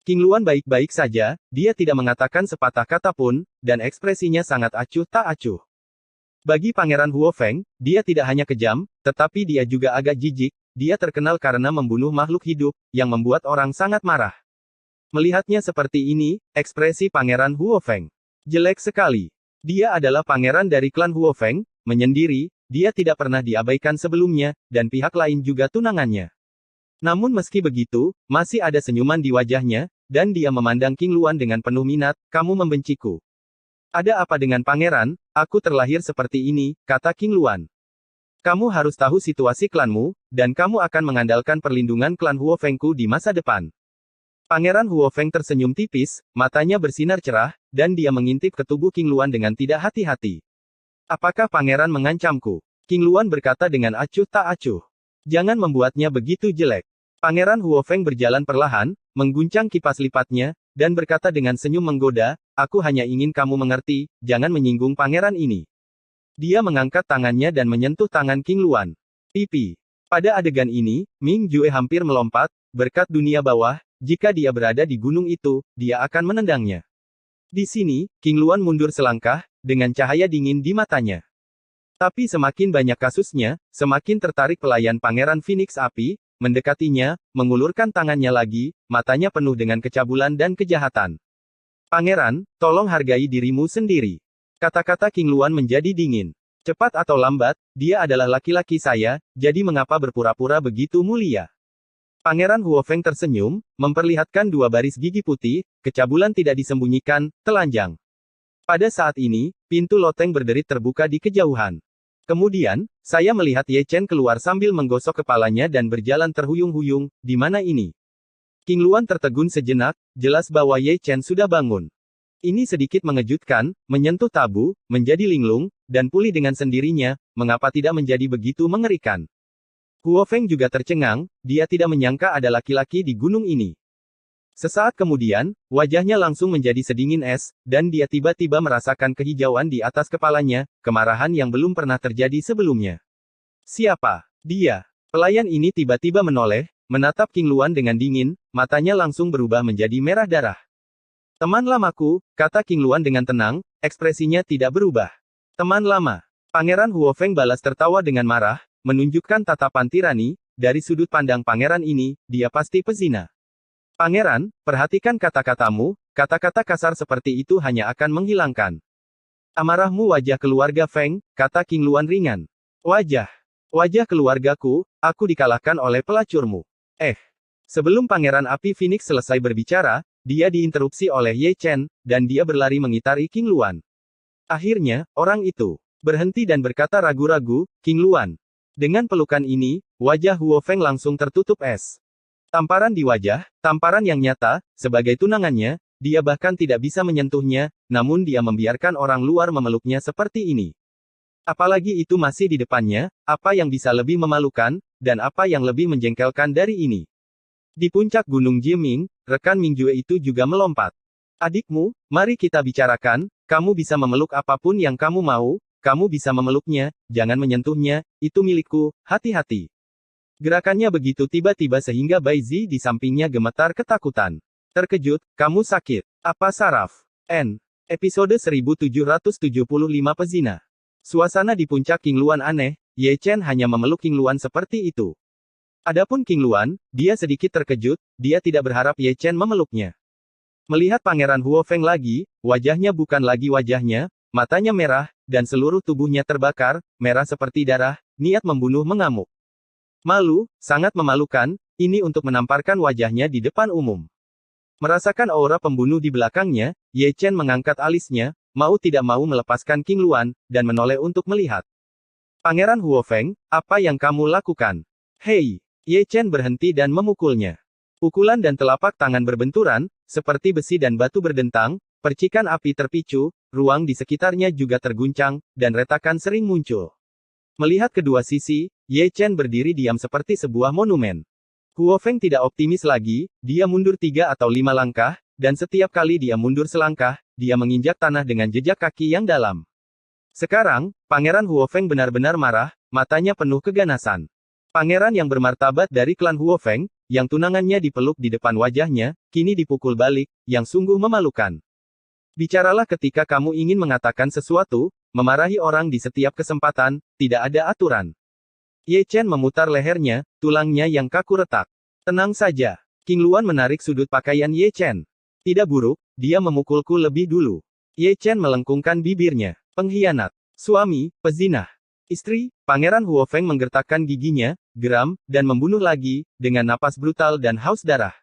King Luan baik-baik saja, dia tidak mengatakan sepatah kata pun, dan ekspresinya sangat acuh tak acuh. Bagi Pangeran Huofeng, dia tidak hanya kejam, tetapi dia juga agak jijik, dia terkenal karena membunuh makhluk hidup, yang membuat orang sangat marah. Melihatnya seperti ini, ekspresi Pangeran Huofeng jelek sekali. Dia adalah pangeran dari klan Huofeng, menyendiri, dia tidak pernah diabaikan sebelumnya, dan pihak lain juga tunangannya. Namun meski begitu, masih ada senyuman di wajahnya, dan dia memandang King Luan dengan penuh minat, kamu membenciku. Ada apa dengan pangeran, aku terlahir seperti ini, kata King Luan. Kamu harus tahu situasi klanmu, dan kamu akan mengandalkan perlindungan klan Huofengku di masa depan. Pangeran Huofeng tersenyum tipis, matanya bersinar cerah, dan dia mengintip ke tubuh King Luan dengan tidak hati-hati. Apakah pangeran mengancamku? King Luan berkata dengan acuh tak acuh. Jangan membuatnya begitu jelek. Pangeran Huofeng berjalan perlahan, mengguncang kipas lipatnya, dan berkata dengan senyum menggoda, aku hanya ingin kamu mengerti, jangan menyinggung pangeran ini. Dia mengangkat tangannya dan menyentuh tangan King Luan. Pipi. Pada adegan ini, Ming Jue hampir melompat, berkat dunia bawah, jika dia berada di gunung itu, dia akan menendangnya. Di sini, King Luan mundur selangkah, dengan cahaya dingin di matanya. Tapi semakin banyak kasusnya, semakin tertarik pelayan Pangeran Phoenix Api, mendekatinya, mengulurkan tangannya lagi, matanya penuh dengan kecabulan dan kejahatan. Pangeran, tolong hargai dirimu sendiri. Kata-kata King Luan menjadi dingin. Cepat atau lambat, dia adalah laki-laki saya, jadi mengapa berpura-pura begitu mulia? Pangeran Huofeng tersenyum, memperlihatkan dua baris gigi putih, kecabulan tidak disembunyikan, telanjang. Pada saat ini, pintu loteng berderit terbuka di kejauhan. Kemudian, saya melihat Ye Chen keluar sambil menggosok kepalanya dan berjalan terhuyung-huyung, di mana ini? King Luan tertegun sejenak, jelas bahwa Ye Chen sudah bangun. Ini sedikit mengejutkan, menyentuh tabu, menjadi linglung, dan pulih dengan sendirinya, mengapa tidak menjadi begitu mengerikan? Huofeng juga tercengang, dia tidak menyangka ada laki-laki di gunung ini. Sesaat kemudian, wajahnya langsung menjadi sedingin es, dan dia tiba-tiba merasakan kehijauan di atas kepalanya, kemarahan yang belum pernah terjadi sebelumnya. Siapa? Dia. Pelayan ini tiba-tiba menoleh, menatap King Luan dengan dingin, matanya langsung berubah menjadi merah darah. Teman lamaku, kata King Luan dengan tenang, ekspresinya tidak berubah. Teman lama. Pangeran Huofeng balas tertawa dengan marah, menunjukkan tatapan tirani, dari sudut pandang pangeran ini, dia pasti pezina. Pangeran, perhatikan kata-katamu, kata-kata kasar seperti itu hanya akan menghilangkan amarahmu wajah keluarga Feng, kata King Luan ringan. Wajah keluargaku, aku dikalahkan oleh pelacurmu. Sebelum Pangeran Api Phoenix selesai berbicara, dia diinterupsi oleh Ye Chen, dan dia berlari mengitari King Luan. Akhirnya, orang itu berhenti dan berkata ragu-ragu, King Luan. Dengan pelukan ini, wajah Huofeng langsung tertutup es. Tamparan di wajah, tamparan yang nyata, sebagai tunangannya, dia bahkan tidak bisa menyentuhnya, namun dia membiarkan orang luar memeluknya seperti ini. Apalagi itu masih di depannya, apa yang bisa lebih memalukan, dan apa yang lebih menjengkelkan dari ini. Di puncak Gunung Jiming, rekan Ming Jue itu juga melompat. Adikmu, mari kita bicarakan, kamu bisa memeluk apapun yang kamu mau, kamu bisa memeluknya, jangan menyentuhnya, itu milikku, hati-hati. Gerakannya begitu tiba-tiba sehingga Bai Zi di sampingnya gemetar ketakutan. Terkejut, kamu sakit. Apa saraf? Episode 1775 Pezina. Suasana di puncak King Luan aneh, Ye Chen hanya memeluk King Luan seperti itu. Adapun King Luan, dia sedikit terkejut, dia tidak berharap Ye Chen memeluknya. Melihat Pangeran Huofeng lagi, wajahnya bukan lagi wajahnya, matanya merah, dan seluruh tubuhnya terbakar, merah seperti darah, niat membunuh mengamuk. Malu, sangat memalukan, ini untuk menamparkan wajahnya di depan umum. Merasakan aura pembunuh di belakangnya, Ye Chen mengangkat alisnya, mau tidak mau melepaskan King Luan, dan menoleh untuk melihat. Pangeran Huofeng, apa yang kamu lakukan? Hei! Ye Chen berhenti dan memukulnya. Pukulan dan telapak tangan berbenturan, seperti besi dan batu berdentang, percikan api terpicu, ruang di sekitarnya juga terguncang, dan retakan sering muncul. Melihat kedua sisi, Ye Chen berdiri diam seperti sebuah monumen. Huo Feng tidak optimis lagi, dia mundur 3 atau 5 langkah, dan setiap kali dia mundur selangkah, dia menginjak tanah dengan jejak kaki yang dalam. Sekarang, Pangeran Huo Feng benar-benar marah, matanya penuh keganasan. Pangeran yang bermartabat dari klan Huo Feng, yang tunangannya dipeluk di depan wajahnya, kini dipukul balik, yang sungguh memalukan. Bicaralah ketika kamu ingin mengatakan sesuatu, memarahi orang di setiap kesempatan, tidak ada aturan. Ye Chen memutar lehernya, tulangnya yang kaku retak. Tenang saja. King Luan menarik sudut pakaian Ye Chen. Tidak buruk, dia memukulku lebih dulu. Ye Chen melengkungkan bibirnya. Pengkhianat. Suami, pezinah. Istri, Pangeran Huo Feng menggertakkan giginya, geram, dan membunuh lagi, dengan napas brutal dan haus darah.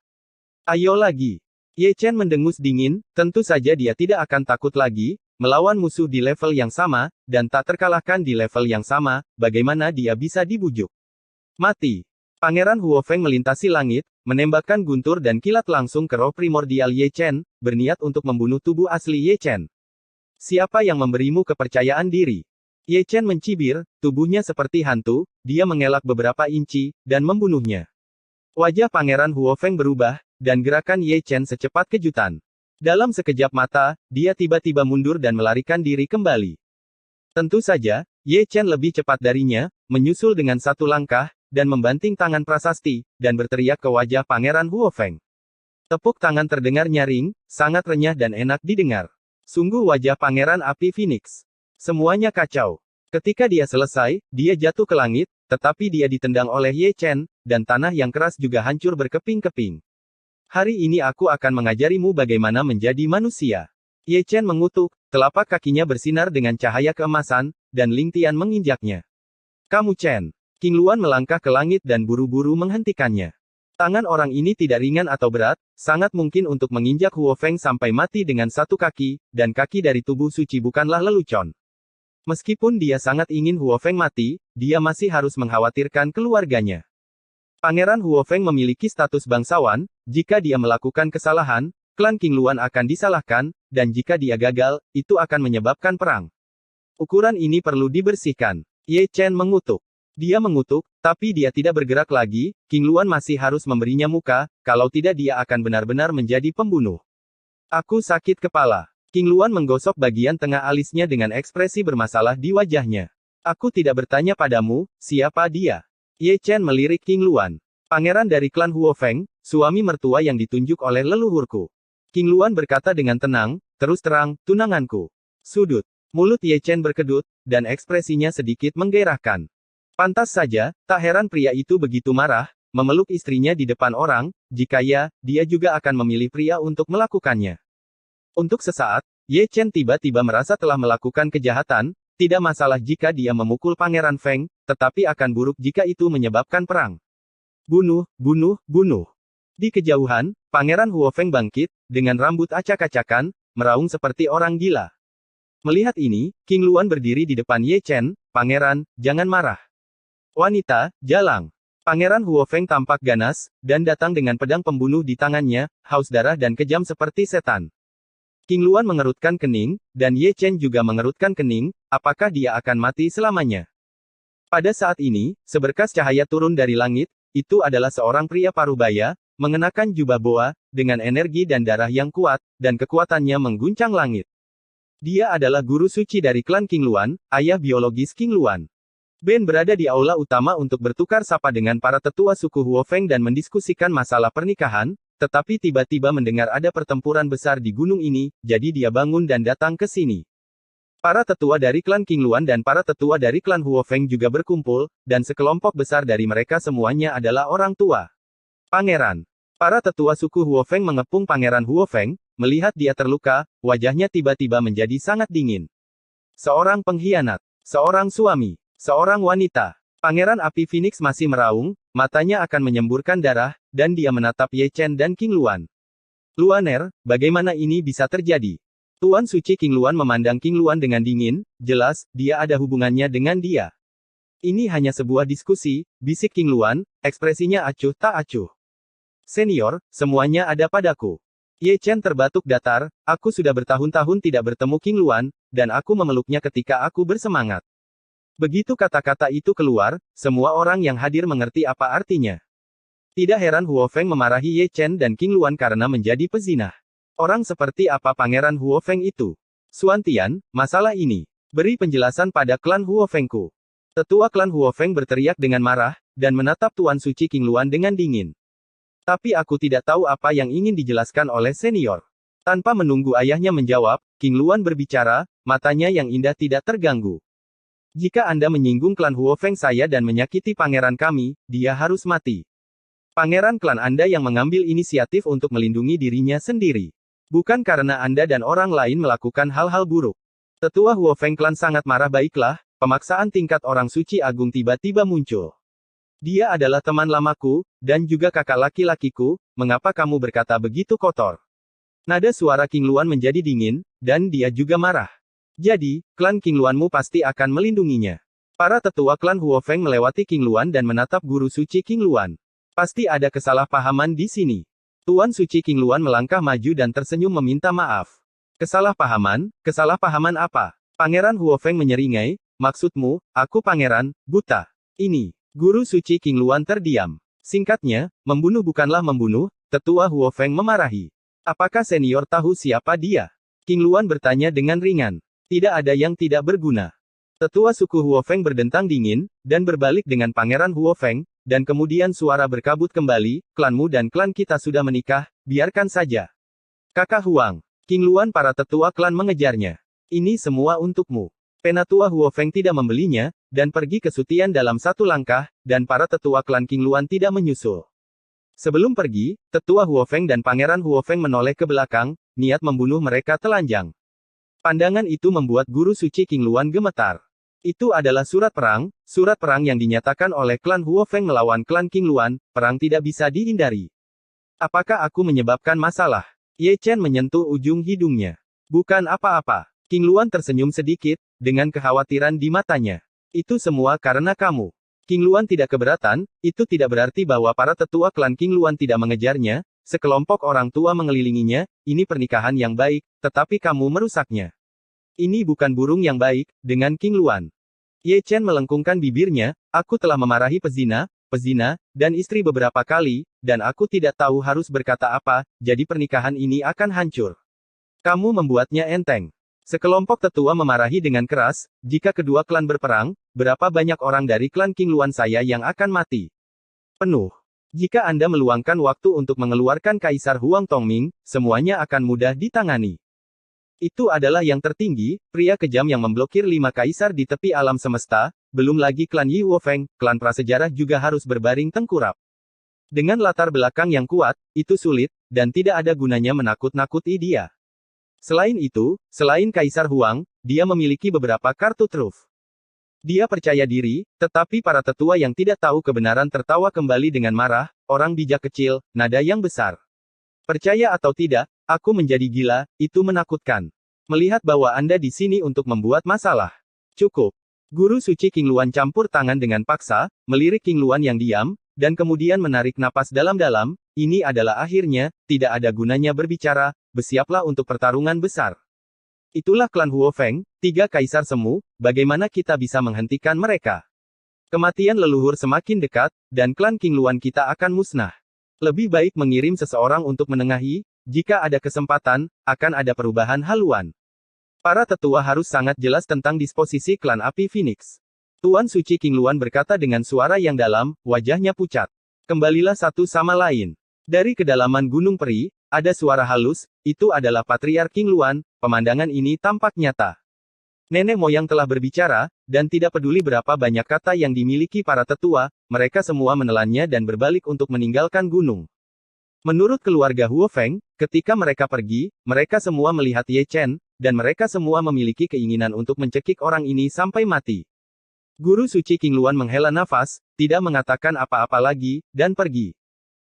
Ayo lagi. Ye Chen mendengus dingin, tentu saja dia tidak akan takut lagi, melawan musuh di level yang sama, dan tak terkalahkan di level yang sama, bagaimana dia bisa dibujuk? Mati. Pangeran Huo Feng melintasi langit, menembakkan guntur dan kilat langsung ke roh primordial Ye Chen, berniat untuk membunuh tubuh asli Ye Chen. Siapa yang memberimu kepercayaan diri? Ye Chen mencibir, tubuhnya seperti hantu, dia mengelak beberapa inci, dan membunuhnya. Wajah Pangeran Huo Feng berubah, dan gerakan Ye Chen secepat kejutan. Dalam sekejap mata, dia tiba-tiba mundur dan melarikan diri kembali. Tentu saja, Ye Chen lebih cepat darinya, menyusul dengan satu langkah, dan membanting tangan prasasti, dan berteriak ke wajah Pangeran Huo Feng. Tepuk tangan terdengar nyaring, sangat renyah dan enak didengar. Sungguh wajah Pangeran Api Phoenix. Semuanya kacau. Ketika dia selesai, dia jatuh ke langit, tetapi dia ditendang oleh Ye Chen, dan tanah yang keras juga hancur berkeping-keping. Hari ini aku akan mengajarimu bagaimana menjadi manusia. Ye Chen mengutuk, telapak kakinya bersinar dengan cahaya keemasan, dan Ling Tian menginjaknya. Kamu Chen. King Luan melangkah ke langit dan buru-buru menghentikannya. Tangan orang ini tidak ringan atau berat, sangat mungkin untuk menginjak Huo Feng sampai mati dengan satu kaki, dan kaki dari tubuh suci bukanlah lelucon. Meskipun dia sangat ingin Huo Feng mati, dia masih harus mengkhawatirkan keluarganya. Pangeran Huo Feng memiliki status bangsawan, jika dia melakukan kesalahan, klan King Luan akan disalahkan, dan jika dia gagal, itu akan menyebabkan perang. Ukuran ini perlu dibersihkan. Ye Chen mengutuk. Dia mengutuk, tapi dia tidak bergerak lagi, King Luan masih harus memberinya muka, kalau tidak dia akan benar-benar menjadi pembunuh. Aku sakit kepala. King Luan menggosok bagian tengah alisnya dengan ekspresi bermasalah di wajahnya. Aku tidak bertanya padamu, siapa dia? Ye Chen melirik King Luan. Pangeran dari klan Huo Feng, suami mertua yang ditunjuk oleh leluhurku. King Luan berkata dengan tenang, terus terang, tunanganku. Sudut. Mulut Ye Chen berkedut, dan ekspresinya sedikit menggairahkan. Pantas saja, tak heran pria itu begitu marah, memeluk istrinya di depan orang, jika ya, dia juga akan memilih pria untuk melakukannya. Untuk sesaat, Ye Chen tiba-tiba merasa telah melakukan kejahatan, tidak masalah jika dia memukul Pangeran Feng, tetapi akan buruk jika itu menyebabkan perang. Bunuh, bunuh, bunuh. Di kejauhan, Pangeran Huo Feng bangkit, dengan rambut acak-acakan, meraung seperti orang gila. Melihat ini, King Luan berdiri di depan Ye Chen, Pangeran, jangan marah. Wanita, jalang. Pangeran Huo Feng tampak ganas, dan datang dengan pedang pembunuh di tangannya, haus darah dan kejam seperti setan. King Luan mengerutkan kening, dan Ye Chen juga mengerutkan kening, apakah dia akan mati selamanya? Pada saat ini, seberkas cahaya turun dari langit, itu adalah seorang pria parubaya, mengenakan jubah boa, dengan energi dan darah yang kuat, dan kekuatannya mengguncang langit. Dia adalah guru suci dari klan King Luan, ayah biologis King Luan. Ben berada di aula utama untuk bertukar sapa dengan para tetua suku Huo Feng dan mendiskusikan masalah pernikahan, tetapi tiba-tiba mendengar ada pertempuran besar di gunung ini, jadi dia bangun dan datang ke sini. Para tetua dari klan King Luan dan para tetua dari klan Huo Feng juga berkumpul, dan sekelompok besar dari mereka semuanya adalah orang tua. Pangeran. Para tetua suku Huo Feng mengepung Pangeran Huo Feng, melihat dia terluka, wajahnya tiba-tiba menjadi sangat dingin. Seorang pengkhianat. Seorang suami. Seorang wanita. Pangeran Api Phoenix masih meraung, matanya akan menyemburkan darah, dan dia menatap Ye Chen dan King Luan. Luaner, bagaimana ini bisa terjadi? Tuan Suci King Luan memandang King Luan dengan dingin, jelas, dia ada hubungannya dengan dia. Ini hanya sebuah diskusi, bisik King Luan, ekspresinya acuh tak acuh. Senior, semuanya ada padaku. Ye Chen terbatuk datar, aku sudah bertahun-tahun tidak bertemu King Luan, dan aku memeluknya ketika aku bersemangat. Begitu kata-kata itu keluar, semua orang yang hadir mengerti apa artinya. Tidak heran Huo Feng memarahi Ye Chen dan King Luan karena menjadi pezinah. Orang seperti apa Pangeran Huo Feng itu? Xuan Tian, masalah ini. Beri penjelasan pada klan Huo Fengku. Tetua klan Huo Feng berteriak dengan marah, dan menatap Tuan Suci King Luan dengan dingin. Tapi aku tidak tahu apa yang ingin dijelaskan oleh senior. Tanpa menunggu ayahnya menjawab, King Luan berbicara, matanya yang indah tidak terganggu. Jika Anda menyinggung klan Huo Feng saya dan menyakiti pangeran kami, dia harus mati. Pangeran klan Anda yang mengambil inisiatif untuk melindungi dirinya sendiri. Bukan karena Anda dan orang lain melakukan hal-hal buruk. Tetua Huo Feng klan sangat marah. Baiklah, pemaksaan tingkat orang suci agung tiba-tiba muncul. Dia adalah teman lamaku, dan juga kakak laki-lakiku, mengapa kamu berkata begitu kotor? Nada suara King Luan menjadi dingin, dan dia juga marah. Jadi, klan King Luanmu pasti akan melindunginya. Para tetua klan Huo Feng melewati King Luan dan menatap guru suci King Luan. Pasti ada kesalahpahaman di sini. Tuan Suci King Luan melangkah maju dan tersenyum meminta maaf. Kesalahpahaman? Kesalahpahaman apa? Pangeran Huo Feng menyeringai, maksudmu, aku pangeran, buta. Ini. Guru Suci King Luan terdiam. Singkatnya, membunuh bukanlah membunuh, tetua Huo Feng memarahi. Apakah senior tahu siapa dia? King Luan bertanya dengan ringan. Tidak ada yang tidak berguna. Tetua suku Huo Feng berdentang dingin, dan berbalik dengan Pangeran Huo Feng, dan kemudian suara berkabut kembali, klanmu dan klan kita sudah menikah, biarkan saja. Kakak Huang. King Luan para tetua klan mengejarnya. Ini semua untukmu. Penatua Huo Feng tidak membelinya, dan pergi ke Sutian dalam satu langkah, dan para tetua klan King Luan tidak menyusul. Sebelum pergi, tetua Huo Feng dan Pangeran Huo Feng menoleh ke belakang, niat membunuh mereka telanjang. Pandangan itu membuat guru suci King Luan gemetar. Itu adalah surat perang yang dinyatakan oleh klan Huo Feng melawan klan King Luan, perang tidak bisa dihindari. Apakah aku menyebabkan masalah? Ye Chen menyentuh ujung hidungnya. Bukan apa-apa. King Luan tersenyum sedikit, dengan kekhawatiran di matanya. Itu semua karena kamu. King Luan tidak keberatan, itu tidak berarti bahwa para tetua klan King Luan tidak mengejarnya, sekelompok orang tua mengelilinginya, ini pernikahan yang baik, tetapi kamu merusaknya. Ini bukan burung yang baik, dengan King Luan. Ye Chen melengkungkan bibirnya, aku telah memarahi pezina, dan istri beberapa kali, dan aku tidak tahu harus berkata apa, jadi pernikahan ini akan hancur. Kamu membuatnya enteng. Sekelompok tetua memarahi dengan keras, jika kedua klan berperang, berapa banyak orang dari klan King Luan saya yang akan mati? Penuh. Jika Anda meluangkan waktu untuk mengeluarkan Kaisar Huang Tongming, semuanya akan mudah ditangani. Itu adalah yang tertinggi, pria kejam yang memblokir 5 kaisar di tepi alam semesta, belum lagi klan Yi Huo Feng, klan prasejarah juga harus berbaring tengkurap. Dengan latar belakang yang kuat, itu sulit, dan tidak ada gunanya menakut-nakuti dia. Selain itu, selain Kaisar Huang, dia memiliki beberapa kartu truf. Dia percaya diri, tetapi para tetua yang tidak tahu kebenaran tertawa kembali dengan marah, orang bijak kecil, nada yang besar. Percaya atau tidak, aku menjadi gila, itu menakutkan. Melihat bahwa Anda di sini untuk membuat masalah. Cukup. Guru suci King Luan campur tangan dengan paksa, melirik King Luan yang diam, dan kemudian menarik napas dalam-dalam, ini adalah akhirnya, tidak ada gunanya berbicara, bersiaplah untuk pertarungan besar. Itulah klan Huo Feng, 3 kaisar semu, bagaimana kita bisa menghentikan mereka? Kematian leluhur semakin dekat, dan klan King Luan kita akan musnah. Lebih baik mengirim seseorang untuk menengahi, jika ada kesempatan, akan ada perubahan haluan. Para tetua harus sangat jelas tentang disposisi klan api Phoenix. Tuan Suci King Luan berkata dengan suara yang dalam, wajahnya pucat. Kembalilah satu sama lain. Dari kedalaman Gunung Peri, ada suara halus, itu adalah Patriark King Luan, pemandangan ini tampak nyata. Nenek moyang telah berbicara, dan tidak peduli berapa banyak kata yang dimiliki para tetua, mereka semua menelannya dan berbalik untuk meninggalkan gunung. Menurut keluarga Huo Feng, ketika mereka pergi, mereka semua melihat Ye Chen, dan mereka semua memiliki keinginan untuk mencekik orang ini sampai mati. Guru suci King Luan menghela nafas, tidak mengatakan apa-apa lagi, dan pergi.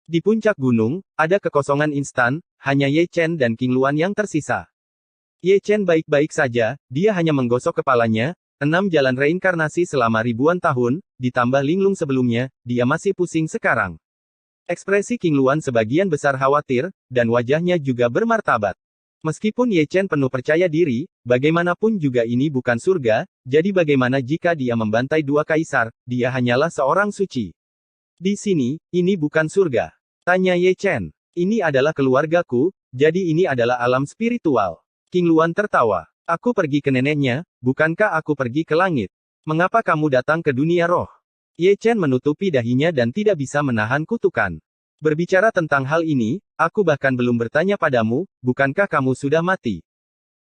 Di puncak gunung, ada kekosongan instan, hanya Ye Chen dan King Luan yang tersisa. Ye Chen baik-baik saja, dia hanya menggosok kepalanya, 6 jalan reinkarnasi selama ribuan tahun, ditambah linglung sebelumnya, dia masih pusing sekarang. Ekspresi King Luan sebagian besar khawatir, dan wajahnya juga bermartabat. Meskipun Ye Chen penuh percaya diri, bagaimanapun juga ini bukan surga, jadi bagaimana jika dia membantai 2 kaisar, dia hanyalah seorang suci. Di sini, ini bukan surga. Tanya Ye Chen. Ini adalah keluargaku, jadi ini adalah alam spiritual. King Luan tertawa. Aku pergi ke neneknya, bukankah aku pergi ke langit? Mengapa kamu datang ke dunia roh? Ye Chen menutupi dahinya dan tidak bisa menahan kutukan. Berbicara tentang hal ini, aku bahkan belum bertanya padamu, bukankah kamu sudah mati?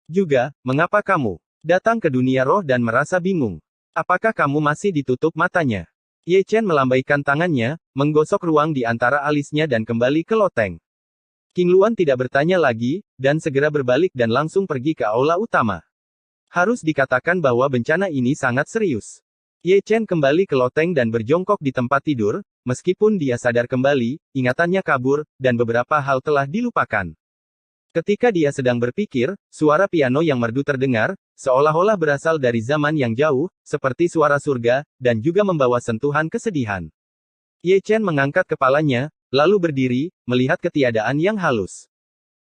Juga, mengapa kamu datang ke dunia roh dan merasa bingung? Apakah kamu masih ditutup matanya? Ye Chen melambaikan tangannya, menggosok ruang di antara alisnya dan kembali ke loteng. King Luan tidak bertanya lagi, dan segera berbalik dan langsung pergi ke aula utama. Harus dikatakan bahwa bencana ini sangat serius. Ye Chen kembali ke loteng dan berjongkok di tempat tidur, meskipun dia sadar kembali, ingatannya kabur, dan beberapa hal telah dilupakan. Ketika dia sedang berpikir, suara piano yang merdu terdengar, seolah-olah berasal dari zaman yang jauh, seperti suara surga, dan juga membawa sentuhan kesedihan. Ye Chen mengangkat kepalanya, lalu berdiri, melihat ketiadaan yang halus.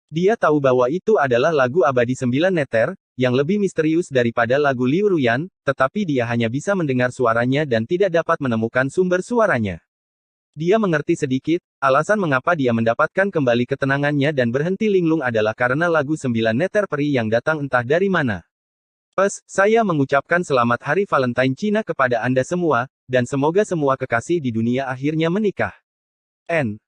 Dia tahu bahwa itu adalah lagu abadi 9 neter, yang lebih misterius daripada lagu Liu Ruyan, tetapi dia hanya bisa mendengar suaranya dan tidak dapat menemukan sumber suaranya. Dia mengerti sedikit, alasan mengapa dia mendapatkan kembali ketenangannya dan berhenti linglung adalah karena lagu 9 neter peri yang datang entah dari mana. Saya mengucapkan selamat Hari Valentine Cina kepada Anda semua, dan semoga semua kekasih di dunia akhirnya menikah. N.